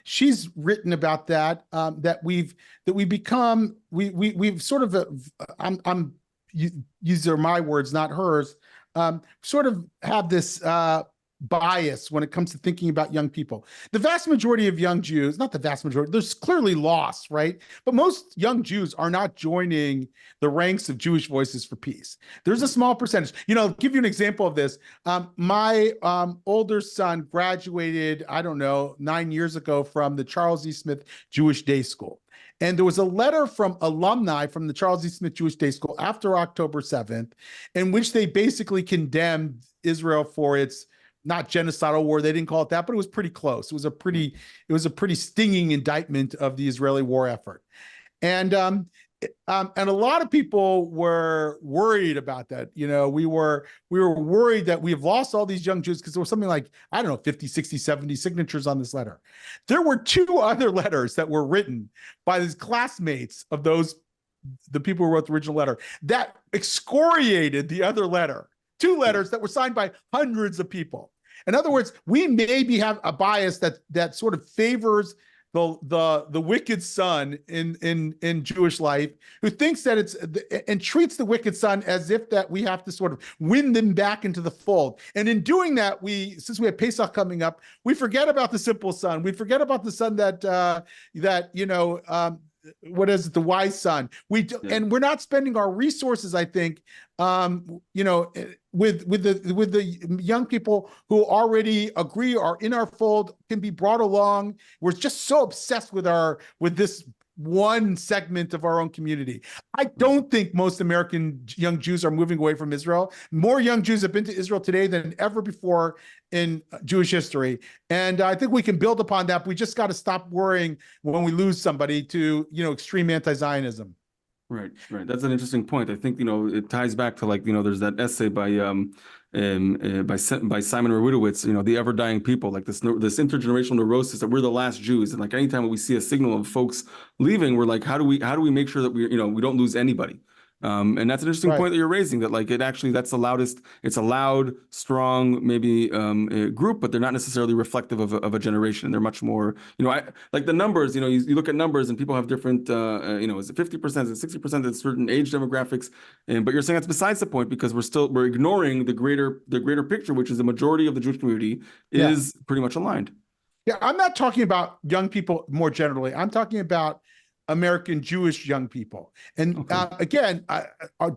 She's written about that, that we've sort of, these are my words, not hers, sort of have this bias when it comes to thinking about young people. The vast majority of young Jews, not the vast majority, there's clearly loss, right? But most young Jews are not joining the ranks of Jewish Voices for Peace. There's a small percentage. I'll give you an example of this. My older son graduated, 9 years ago from the Charles E. Smith Jewish Day School. And there was a letter from alumni from the Charles E. Smith Jewish Day School after October 7th, in which they basically condemned Israel for its not genocidal war. They didn't call it that, but it was pretty close. It was a pretty stinging indictment of the Israeli war effort. And a lot of people were worried about that. We were worried that we've lost all these young Jews because there was something like, I don't know, 50, 60, 70 signatures on this letter. There were two other letters that were written by his classmates of the people who wrote the original letter that excoriated the other letter. Two letters that were signed by hundreds of people. In other words, we maybe have a bias that sort of favors the wicked son in Jewish life, who thinks that and treats the wicked son as if that we have to sort of win them back into the fold. And in doing that, since we have Pesach coming up, we forget about the simple son. We forget about the son what is it, the wise son. And we're not spending our resources, I think, with the young people who already agree are in our fold, can be brought along. We're just so obsessed with this one segment of our own community. I don't think most American young Jews are moving away from Israel. More young Jews have been to Israel today than ever before in Jewish history. And I think we can build upon that. We just got to stop worrying when we lose somebody to, extreme anti-Zionism. Right. That's an interesting point. I think, it ties back to there's that essay by Simon Rewitowitz, The Ever-Dying People, like this intergenerational neurosis that we're the last Jews. And like anytime we see a signal of folks leaving, we're like, how do we make sure that we don't lose anybody? And that's an interesting point that you're raising, that that's the loudest, it's a loud, strong, maybe group, but they're not necessarily reflective of a generation. They're much more, like the numbers, you look at numbers and people have different, is it 50%, is it 60% at certain age demographics? But you're saying that's besides the point, because we're ignoring the greater picture, which is the majority of the Jewish community is pretty much aligned. Yeah, I'm not talking about young people more generally. I'm talking about American Jewish young people. And again,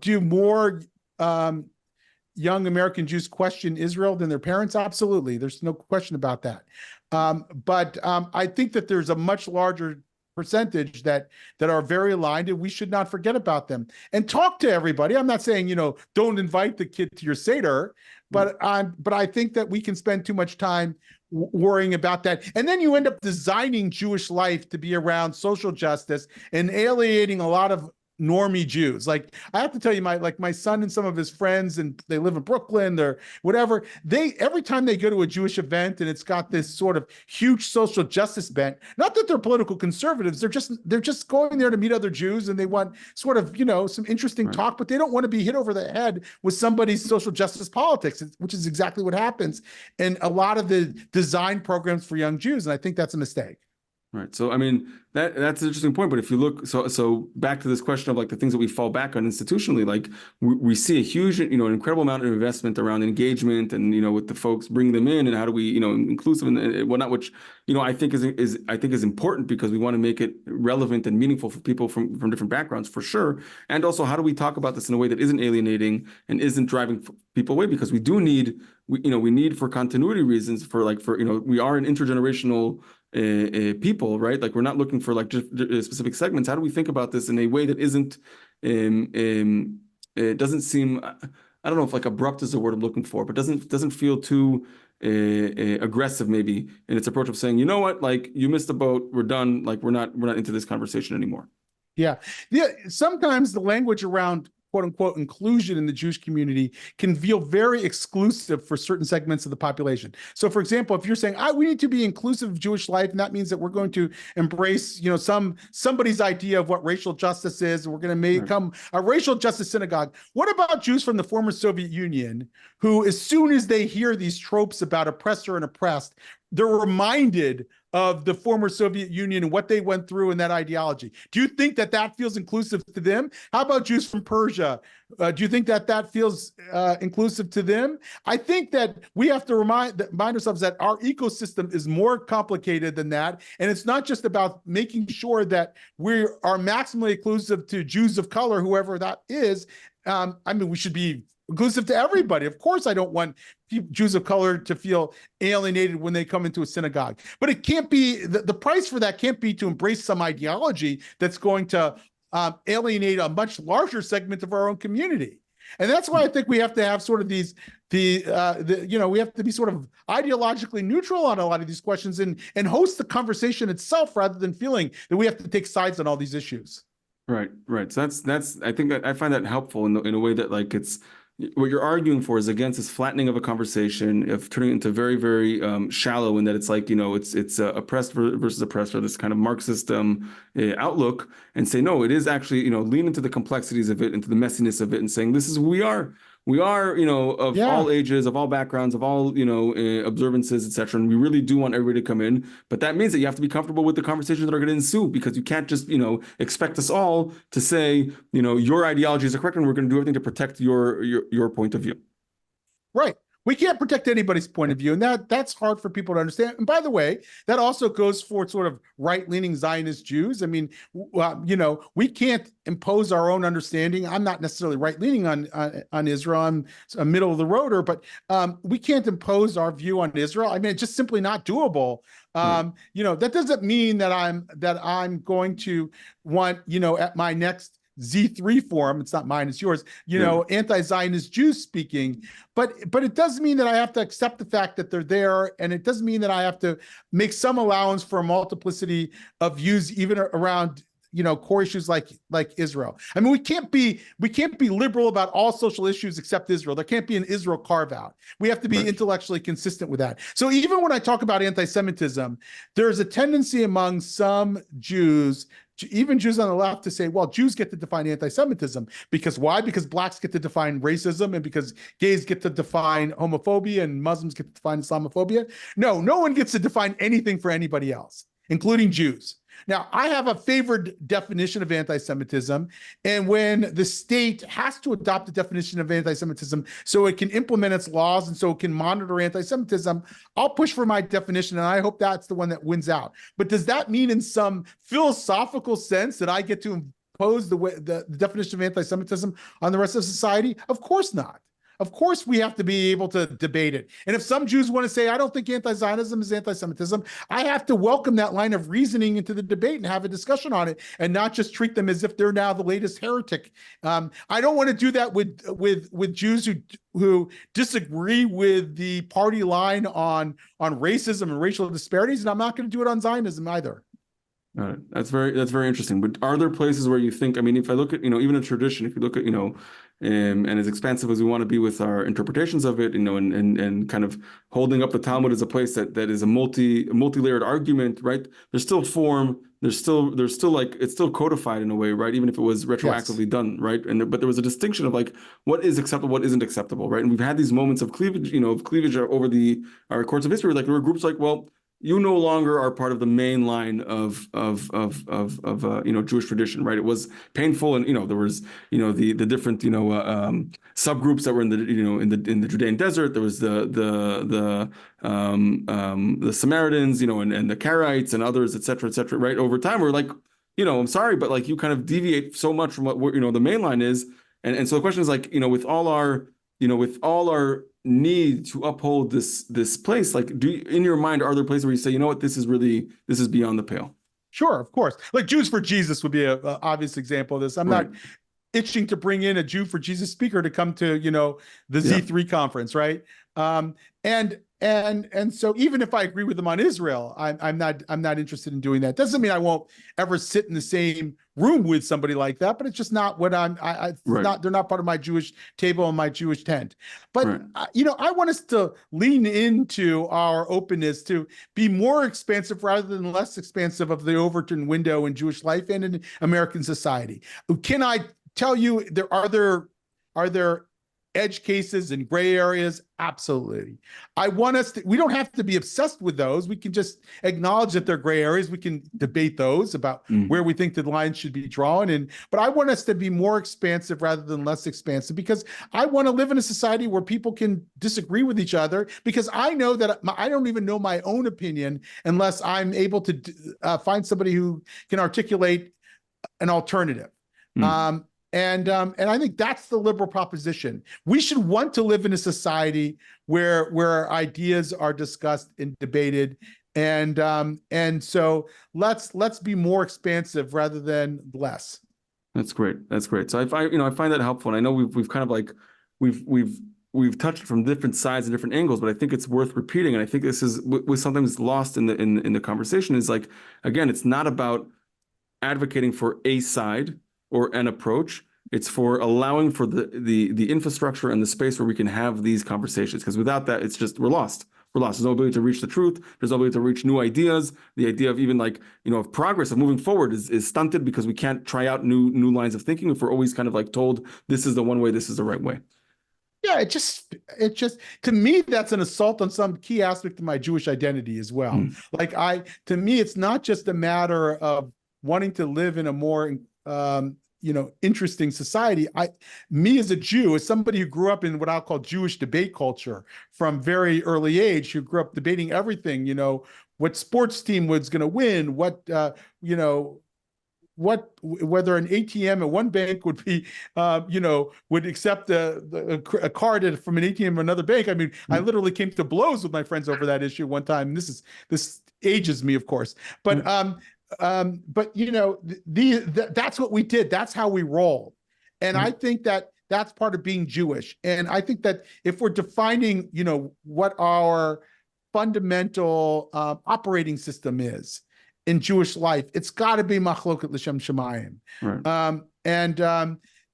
do more young American Jews question Israel than their parents? Absolutely. There's no question about that. But I think that there's a much larger percentage that are very aligned, and we should not forget about them and talk to everybody. I'm not saying, don't invite the kid to your Seder, but I think that we can spend too much time worrying about that. And then you end up designing Jewish life to be around social justice and alienating a lot of normie Jews. Like, I have to tell you, my son and some of his friends, and they live in Brooklyn, they're whatever, every time they go to a Jewish event and it's got this sort of huge social justice bent, not that they're political conservatives, they're just going there to meet other Jews, and they want sort of, some interesting talk, but they don't want to be hit over the head with somebody's social justice politics, which is exactly what happens in a lot of the design programs for young Jews. And I think that's a mistake. Right. So, I mean, that's an interesting point. But if you look, so back to this question of like the things that we fall back on institutionally, like we see a huge, an incredible amount of investment around engagement and, with the folks, bring them in, and how do we, inclusive and whatnot, which, I think is important, because we want to make it relevant and meaningful for people from different backgrounds, for sure. And also, how do we talk about this in a way that isn't alienating and isn't driving people away? Because we do need, we need, for continuity reasons, we are an intergenerational people, right? Like, we're not looking for like just specific segments. How do we think about this in a way that isn't, it doesn't seem, I don't know if like abrupt is the word I'm looking for, but doesn't feel too aggressive maybe in its approach of saying, you know what, like, you missed the boat, we're done, like we're not into this conversation anymore. Yeah. Sometimes the language around quote unquote inclusion in the Jewish community can feel very exclusive for certain segments of the population. So, for example, if you're saying, we need to be inclusive of Jewish life, and that means that we're going to embrace, somebody's idea of what racial justice is, and we're going to become a racial justice synagogue. What about Jews from the former Soviet Union, who, as soon as they hear these tropes about oppressor and oppressed, they're reminded of the former Soviet Union and what they went through in that ideology? Do you think that feels inclusive to them? How about Jews from Persia? Do you think that feels inclusive to them? I think that we have to remind ourselves that our ecosystem is more complicated than that. And it's not just about making sure that we are maximally inclusive to Jews of color, whoever that is. We should be inclusive to everybody. Of course, I don't want Jews of color to feel alienated when they come into a synagogue. But it can't be, the price for that can't be to embrace some ideology that's going to alienate a much larger segment of our own community. And that's why I think we have to have sort of we have to be sort of ideologically neutral on a lot of these questions and host the conversation itself, rather than feeling that we have to take sides on all these issues. Right, right. So that's I think I find that helpful in a way that like it's what you're arguing for is against this flattening of a conversation, of turning it into very, very shallow, in that it's like, it's oppressed versus oppressor, this kind of Marxist outlook, and say, no, it is actually, lean into the complexities of it, into the messiness of it, and saying, this is who we are. We are, of Yeah. all ages, of all backgrounds, of all, observances, etc. And we really do want everybody to come in. But that means that you have to be comfortable with the conversations that are going to ensue, because you can't just, expect us all to say, your ideologies are correct and we're going to do everything to protect your point of view. Right. We can't protect anybody's point of view, and that's hard for people to understand. And by the way, that also goes for sort of right-leaning Zionist Jews. I mean, we can't impose our own understanding. I'm not necessarily right-leaning on Israel. I'm a middle of the roader, but we can't impose our view on Israel. I mean, it's just simply not doable. Right. That doesn't mean that I'm going to want, at my next Z3 forum, it's not mine, it's yours, Yeah. anti-Zionist Jews speaking, but it does mean that I have to accept the fact that they're there, and it does mean that I have to make some allowance for a multiplicity of views, even around core issues like Israel. I mean, we can't be liberal about all social issues except Israel. There can't be an Israel carve out. We have to be Right. intellectually consistent with that. So even when I talk about anti-Semitism, there's a tendency among some Jews, even Jews on the left, to say, well, Jews get to define anti-Semitism. Because why? Because blacks get to define racism, and because gays get to define homophobia, and Muslims get to define Islamophobia. No one gets to define anything for anybody else, including Jews. Now, I have a favored definition of anti-Semitism, and when the state has to adopt a definition of anti-Semitism so it can implement its laws and so it can monitor anti-Semitism, I'll push for my definition, and I hope that's the one that wins out. But does that mean in some philosophical sense that I get to impose the definition of anti-Semitism on the rest of society? Of course not. Of course, we have to be able to debate it. And if some Jews want to say, I don't think anti-Zionism is anti-Semitism, I have to welcome that line of reasoning into the debate and have a discussion on it, and not just treat them as if they're now the latest heretic. I don't want to do that with Jews who disagree with the party line on racism and racial disparities, and I'm not going to do it on Zionism either. That's very interesting. But are there places where you think, I mean, if I look at, even a tradition, if you look at, and as expansive as we want to be with our interpretations of it, and kind of holding up the Talmud as a place that is a multi-layered argument, right? There's still form, there's still like, it's still codified in a way, right? Even if it was retroactively done, right? But there was a distinction of like, what is acceptable, what isn't acceptable, right? And we've had these moments of cleavage, over our course of history. Like there were groups like, well, you no longer are part of the main line of Jewish tradition, right? It was painful, and there was the different subgroups that were in the Judean desert. There was the Samaritans, and the Karaites and others, et cetera, right? Over time, we're like, I'm sorry, but like you kind of deviate so much from what the main line is, and so the question is like, with all our need to uphold this place, like, in your mind, are there places where you say, what, this is beyond the pale? Sure, of course. Like Jews for Jesus would be a obvious example of this. I'm not itching to bring in a Jew for Jesus speaker to come to the Z3 conference, right? And so even if I agree with them on Israel, I'm not interested in doing that. Doesn't mean I won't ever sit in the same room with somebody like that, but it's just not what they're not part of my Jewish table and my Jewish tent. But I want us to lean into our openness to be more expansive rather than less expansive of the Overton window in Jewish life and in American society. Can I tell you are there edge cases and gray areas? Absolutely. We don't have to be obsessed with those. We can just acknowledge that they're gray areas. We can debate those about where we think the lines should be drawn. But I want us to be more expansive rather than less expansive, because I want to live in a society where people can disagree with each other, because I know that I don't even know my own opinion unless I'm able to find somebody who can articulate an alternative. And I think that's the liberal proposition. We should want to live in a society where ideas are discussed and debated, and so let's be more expansive rather than less. That's great. So I find that helpful, and I know we've kind of like we've touched from different sides and different angles, but I think it's worth repeating, and I think this is what sometimes lost in the conversation is like, again, it's not about advocating for a side. or an approach. It's for allowing for the infrastructure and the space where we can have these conversations. Because without that, it's just we're lost. We're lost. There's no ability to reach the truth. There's no ability to reach new ideas. The idea of even like, of progress, of moving forward is stunted because we can't try out new lines of thinking if we're always kind of like told this is the one way, this is the right way. Yeah, it just to me that's an assault on some key aspect of my Jewish identity as well. To me, it's not just a matter of wanting to live in a more interesting society. Me as a Jew, as somebody who grew up in what I'll call Jewish debate culture from very early age, who grew up debating everything, what sports team was going to win, whether an ATM at one bank would be, would accept a card from an ATM from another bank. I mean, I literally came to blows with my friends over that issue one time. This ages me, of course, but that's what we did. That's how we rolled, and I think that that's part of being Jewish. And I think that if we're defining, what our fundamental operating system is in Jewish life, it's got to be machloket l'shem shamayim. Right.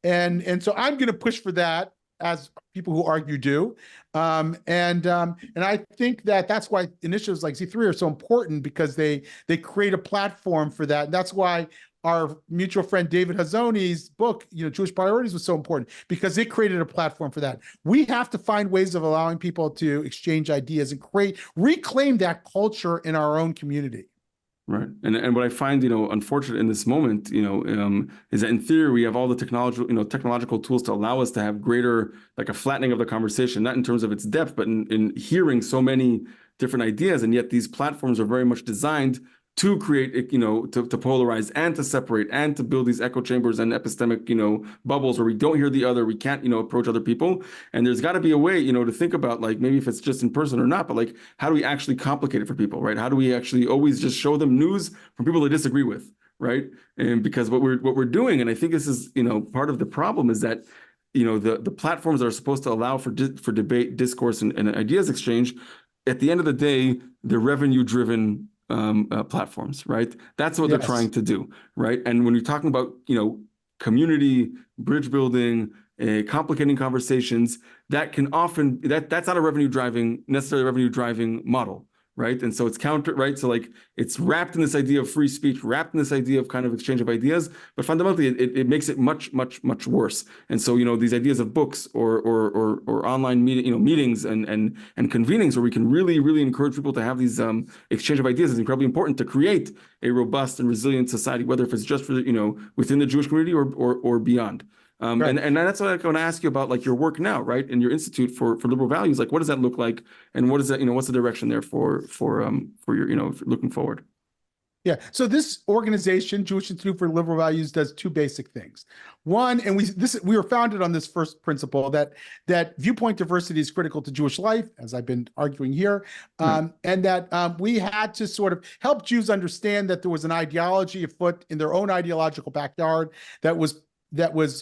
And so I'm going to push for that, as people who argue do. And I think that that's why initiatives like Z3 are so important, because they create a platform for that. And that's why our mutual friend David Hazoni's book, Jewish Priorities, was so important, because it created a platform for that. We have to find ways of allowing people to exchange ideas and reclaim that culture in our own community. Right. And what I find, unfortunate in this moment, is that in theory, we have all the technological tools to allow us to have greater, like a flattening of the conversation, not in terms of its depth, but in hearing so many different ideas. And yet these platforms are very much designed to create, to polarize and to separate and to build these echo chambers and epistemic, bubbles where we don't hear the other, we can't, approach other people. And there's got to be a way, to think about, like, maybe if it's just in person or not, but like, how do we actually complicate it for people, right? How do we actually always just show them news from people they disagree with, right? And because what we're doing, and I think this is, part of the problem, is that, the platforms that are supposed to allow for debate, discourse, and ideas exchange, at the end of the day, they're revenue-driven platforms, right? That's what they're trying to do, right? And when you're talking about, community, bridge building, complicating conversations, that can often, that's not a necessarily revenue driving model, right? And so it's counter, right? So like it's wrapped in this idea of free speech, wrapped in this idea of kind of exchange of ideas, but fundamentally it makes it much, much, much worse. And so, these ideas of books or online meetings and convenings where we can really, really encourage people to have these exchange of ideas is incredibly important to create a robust and resilient society, whether if it's just for, within the Jewish community or beyond. Right. And that's what I'm going to ask you about, like your work now, right? In your Institute for Liberal Values, like what does that look like? And what is that, what's the direction there for your, looking forward? Yeah. So this organization, Jewish Institute for Liberal Values, does two basic things. One, and we were founded on this first principle that viewpoint diversity is critical to Jewish life, as I've been arguing here, and that we had to sort of help Jews understand that there was an ideology afoot in their own ideological backyard that was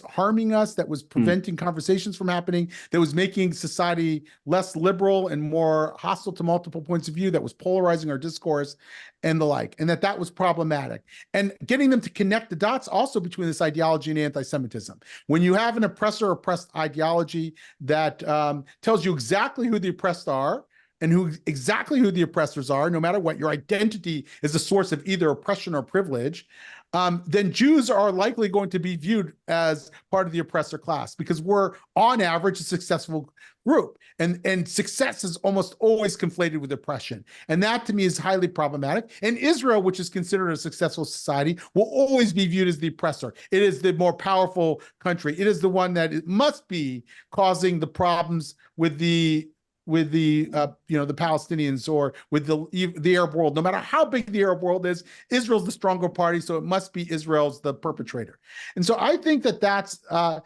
harming us, that was preventing conversations from happening, that was making society less liberal and more hostile to multiple points of view, that was polarizing our discourse and the like, and that was problematic. And getting them to connect the dots also between this ideology and anti-Semitism. When you have an oppressor-oppressed ideology that tells you exactly who the oppressed are, and exactly who the oppressors are, no matter what, your identity is a source of either oppression or privilege, then Jews are likely going to be viewed as part of the oppressor class, because we're, on average, a successful group. And success is almost always conflated with oppression. And that, to me, is highly problematic. And Israel, which is considered a successful society, will always be viewed as the oppressor. It is the more powerful country. It is the one that it must be causing the problems with the Palestinians or with the Arab world. No matter how big the Arab world is, Israel's the stronger party, so it must be Israel's the perpetrator. And so I think so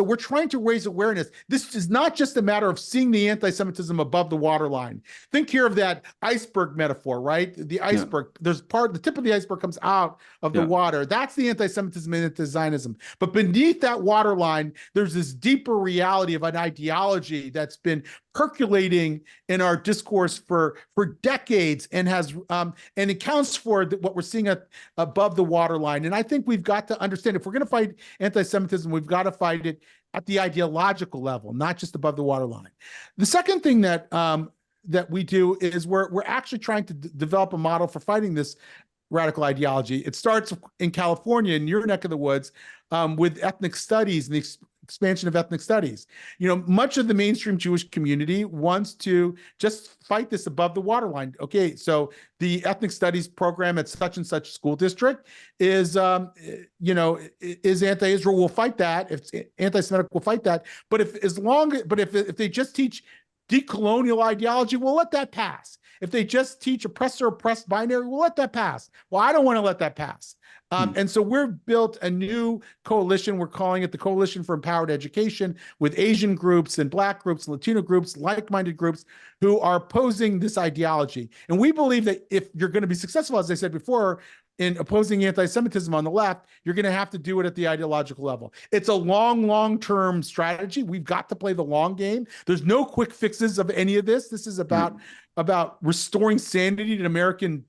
we're trying to raise awareness. This is not just a matter of seeing the anti-Semitism above the waterline. Think here of that iceberg metaphor, right? The iceberg, the tip of the iceberg comes out of the water. That's the anti-Semitism and anti-Zionism. But beneath that waterline, there's this deeper reality of an ideology that's been percolating percolating in our discourse for decades, and has and accounts for what we're seeing above the waterline. And I think we've got to understand, if we're going to fight anti-Semitism, we've got to fight it at the ideological level, not just above the waterline. The second thing that we do is we're actually trying to develop a model for fighting this radical ideology. It starts in California, in your neck of the woods, with ethnic studies and the expansion of ethnic studies. Much of the mainstream Jewish community wants to just fight this above the waterline. Okay, so the ethnic studies program at such and such school district is anti-Israel. We'll fight that. If it's anti-Semitic, we'll fight that. But if they just teach decolonial ideology, we'll let that pass. If they just teach oppressor-oppressed binary, we'll let that pass. Well, I don't want to let that pass. And so we've built a new coalition. We're calling it the Coalition for Empowered Education, with Asian groups and Black groups, and Latino groups, like-minded groups who are opposing this ideology. And we believe that if you're going to be successful, as I said before, in opposing anti-Semitism on the left, you're going to have to do it at the ideological level. It's a long-term strategy. We've got to play the long game. There's no quick fixes of any of this. This is about restoring sanity in American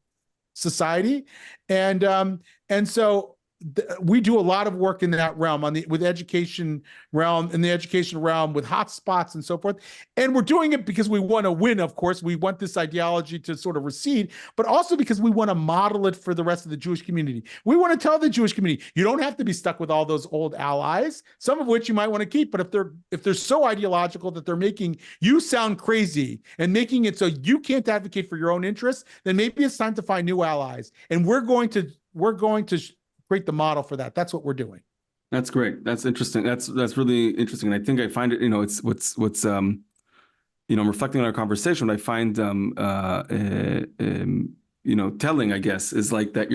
society. And so we do a lot of work in that realm, with education realm, in the education realm, with hotspots and so forth. And we're doing it because we want to win, of course. We want this ideology to sort of recede, but also because we want to model it for the rest of the Jewish community. We want to tell the Jewish community, you don't have to be stuck with all those old allies, some of which you might want to keep, but if they're so ideological that they're making you sound crazy and making it so you can't advocate for your own interests, then maybe it's time to find new allies. And we're going to create the model for that. That's what we're doing. That's great. That's interesting. That's really interesting. And I think I find it, it's what's I'm reflecting on our conversation. What I find telling, I guess, is like that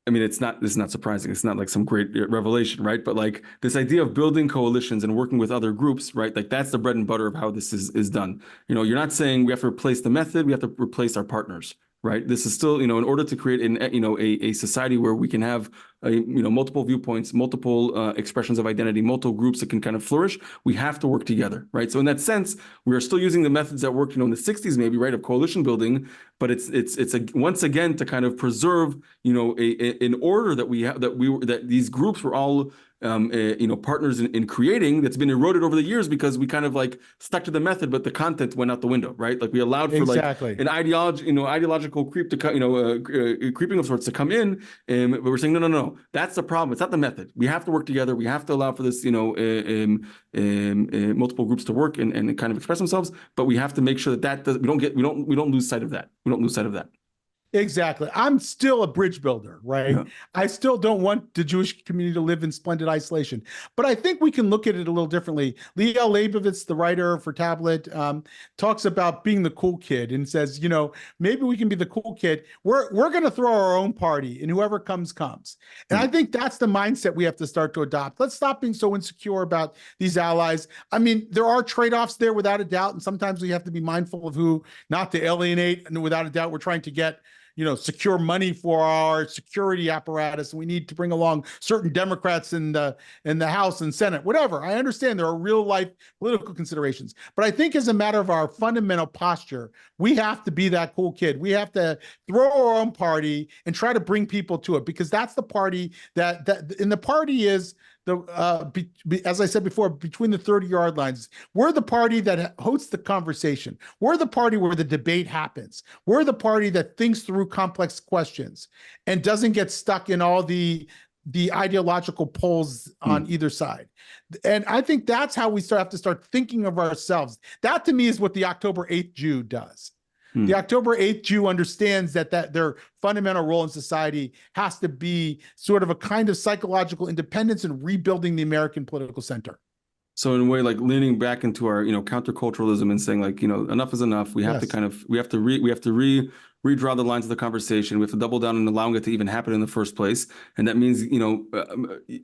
this is not surprising. It's not like some great revelation, right? But like this idea of building coalitions and working with other groups, right? Like that's the bread and butter of how this is done. You're not saying we have to replace the method, we have to replace our partners. Right. This is still, in order to create a society where we can have multiple viewpoints, multiple expressions of identity, multiple groups that can kind of flourish, we have to work together. Right. So in that sense, we are still using the methods that worked, in the 60s, maybe, right, of coalition building. But it's once again to kind of preserve, an order that we have, that these groups were all partners in creating, that's been eroded over the years because we kind of like stuck to the method, but the content went out the window, right? Like we allowed for like an ideological creep to creeping of sorts to come in, but we're saying no, that's the problem. It's not the method. We have to work together. We have to allow for this, multiple groups to work and kind of express themselves, but we have to make sure that we don't lose sight of that. We don't lose sight of that. Exactly. I'm still a bridge builder, right? Yeah. I still don't want the Jewish community to live in splendid isolation, but I think we can look at it a little differently. Liel Leibovitz, the writer for Tablet, talks about being the cool kid and says, maybe we can be the cool kid. We're going to throw our own party and whoever comes. And I think that's the mindset we have to start to adopt. Let's stop being so insecure about these allies. I mean, there are trade-offs there without a doubt. And sometimes we have to be mindful of who not to alienate. And without a doubt, we're trying to get secure money for our security apparatus. And we need to bring along certain Democrats in the House and Senate, whatever. I understand there are real life political considerations, but I think as a matter of our fundamental posture, we have to be that cool kid. We have to throw our own party and try to bring people to it, because that's the party and the party is as I said before, between the 30-yard lines. We're the party that hosts the conversation. We're the party where the debate happens. We're the party that thinks through complex questions and doesn't get stuck in all the ideological poles on either side. And I think that's how we have to start thinking of ourselves. That, to me, is what the October 8th Jew does. The October 8th Jew understands that their fundamental role in society has to be sort of a kind of psychological independence in rebuilding the American political center. So in a way, like leaning back into our, counterculturalism and saying like, enough is enough. We have to kind of, we have to redraw the lines of the conversation. We have to double down on allowing it to even happen in the first place. And that means,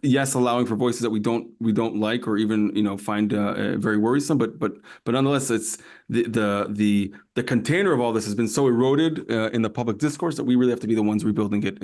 yes, allowing for voices that we don't like or even, find very worrisome, but nonetheless, it's the container of all this has been so eroded in the public discourse that we really have to be the ones rebuilding it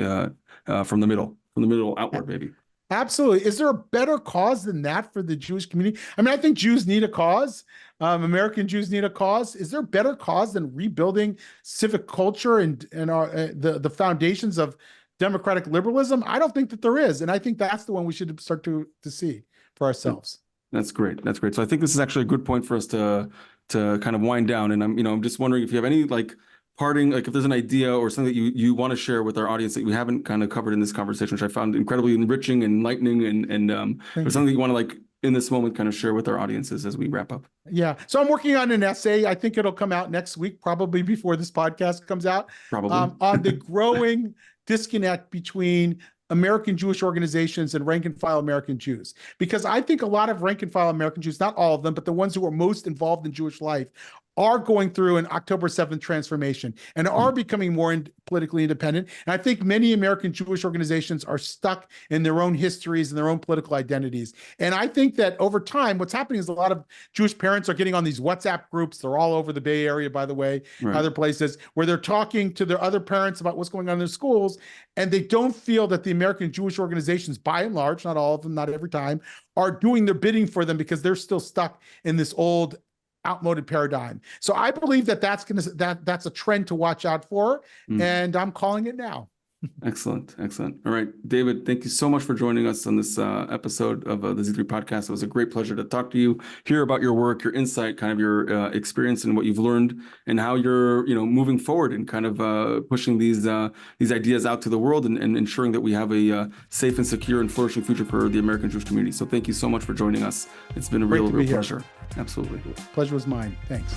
from the middle outward, maybe. Absolutely. Is there a better cause than that for the Jewish community? I mean, I think Jews need a cause. American Jews need a cause. Is there a better cause than rebuilding civic culture and our, the foundations of democratic liberalism? I don't think that there is, and I think that's the one we should start to see for ourselves. That's great. That's great. So I think this is actually a good point for us to kind of wind down. And I'm just wondering if you have any like parting, like if there's an idea or something that you want to share with our audience that we haven't kind of covered in this conversation, which I found incredibly enriching and enlightening, and or something that you want to like in this moment kind of share with our audiences as we wrap up. Yeah. So I'm working on an essay. I think it'll come out next week, probably before this podcast comes out, Probably. on the growing disconnect between American Jewish organizations and rank and file American Jews. Because I think a lot of rank and file American Jews, not all of them, but the ones who are most involved in Jewish life, are going through an October 7th transformation and are becoming more politically independent. And I think many American Jewish organizations are stuck in their own histories and their own political identities. And I think that over time, what's happening is a lot of Jewish parents are getting on these WhatsApp groups. They're all over the Bay Area, by the way, Right. other places, where they're talking to their other parents about what's going on in their schools. And they don't feel that the American Jewish organizations, by and large, not all of them, not every time, are doing their bidding for them because they're still stuck in this old outmoded paradigm. So I believe that that's a trend to watch out for, and I'm calling it now. Excellent. Excellent. All right, David, thank you so much for joining us on this episode of the Z3 podcast. It was a great pleasure to talk to you, hear about your work, your insight, kind of your experience and what you've learned, and how you're, moving forward and kind of pushing these ideas out to the world and ensuring that we have a safe and secure and flourishing future for the American Jewish community. So thank you so much for joining us. It's been a real pleasure. Absolutely. Pleasure was mine. Thanks.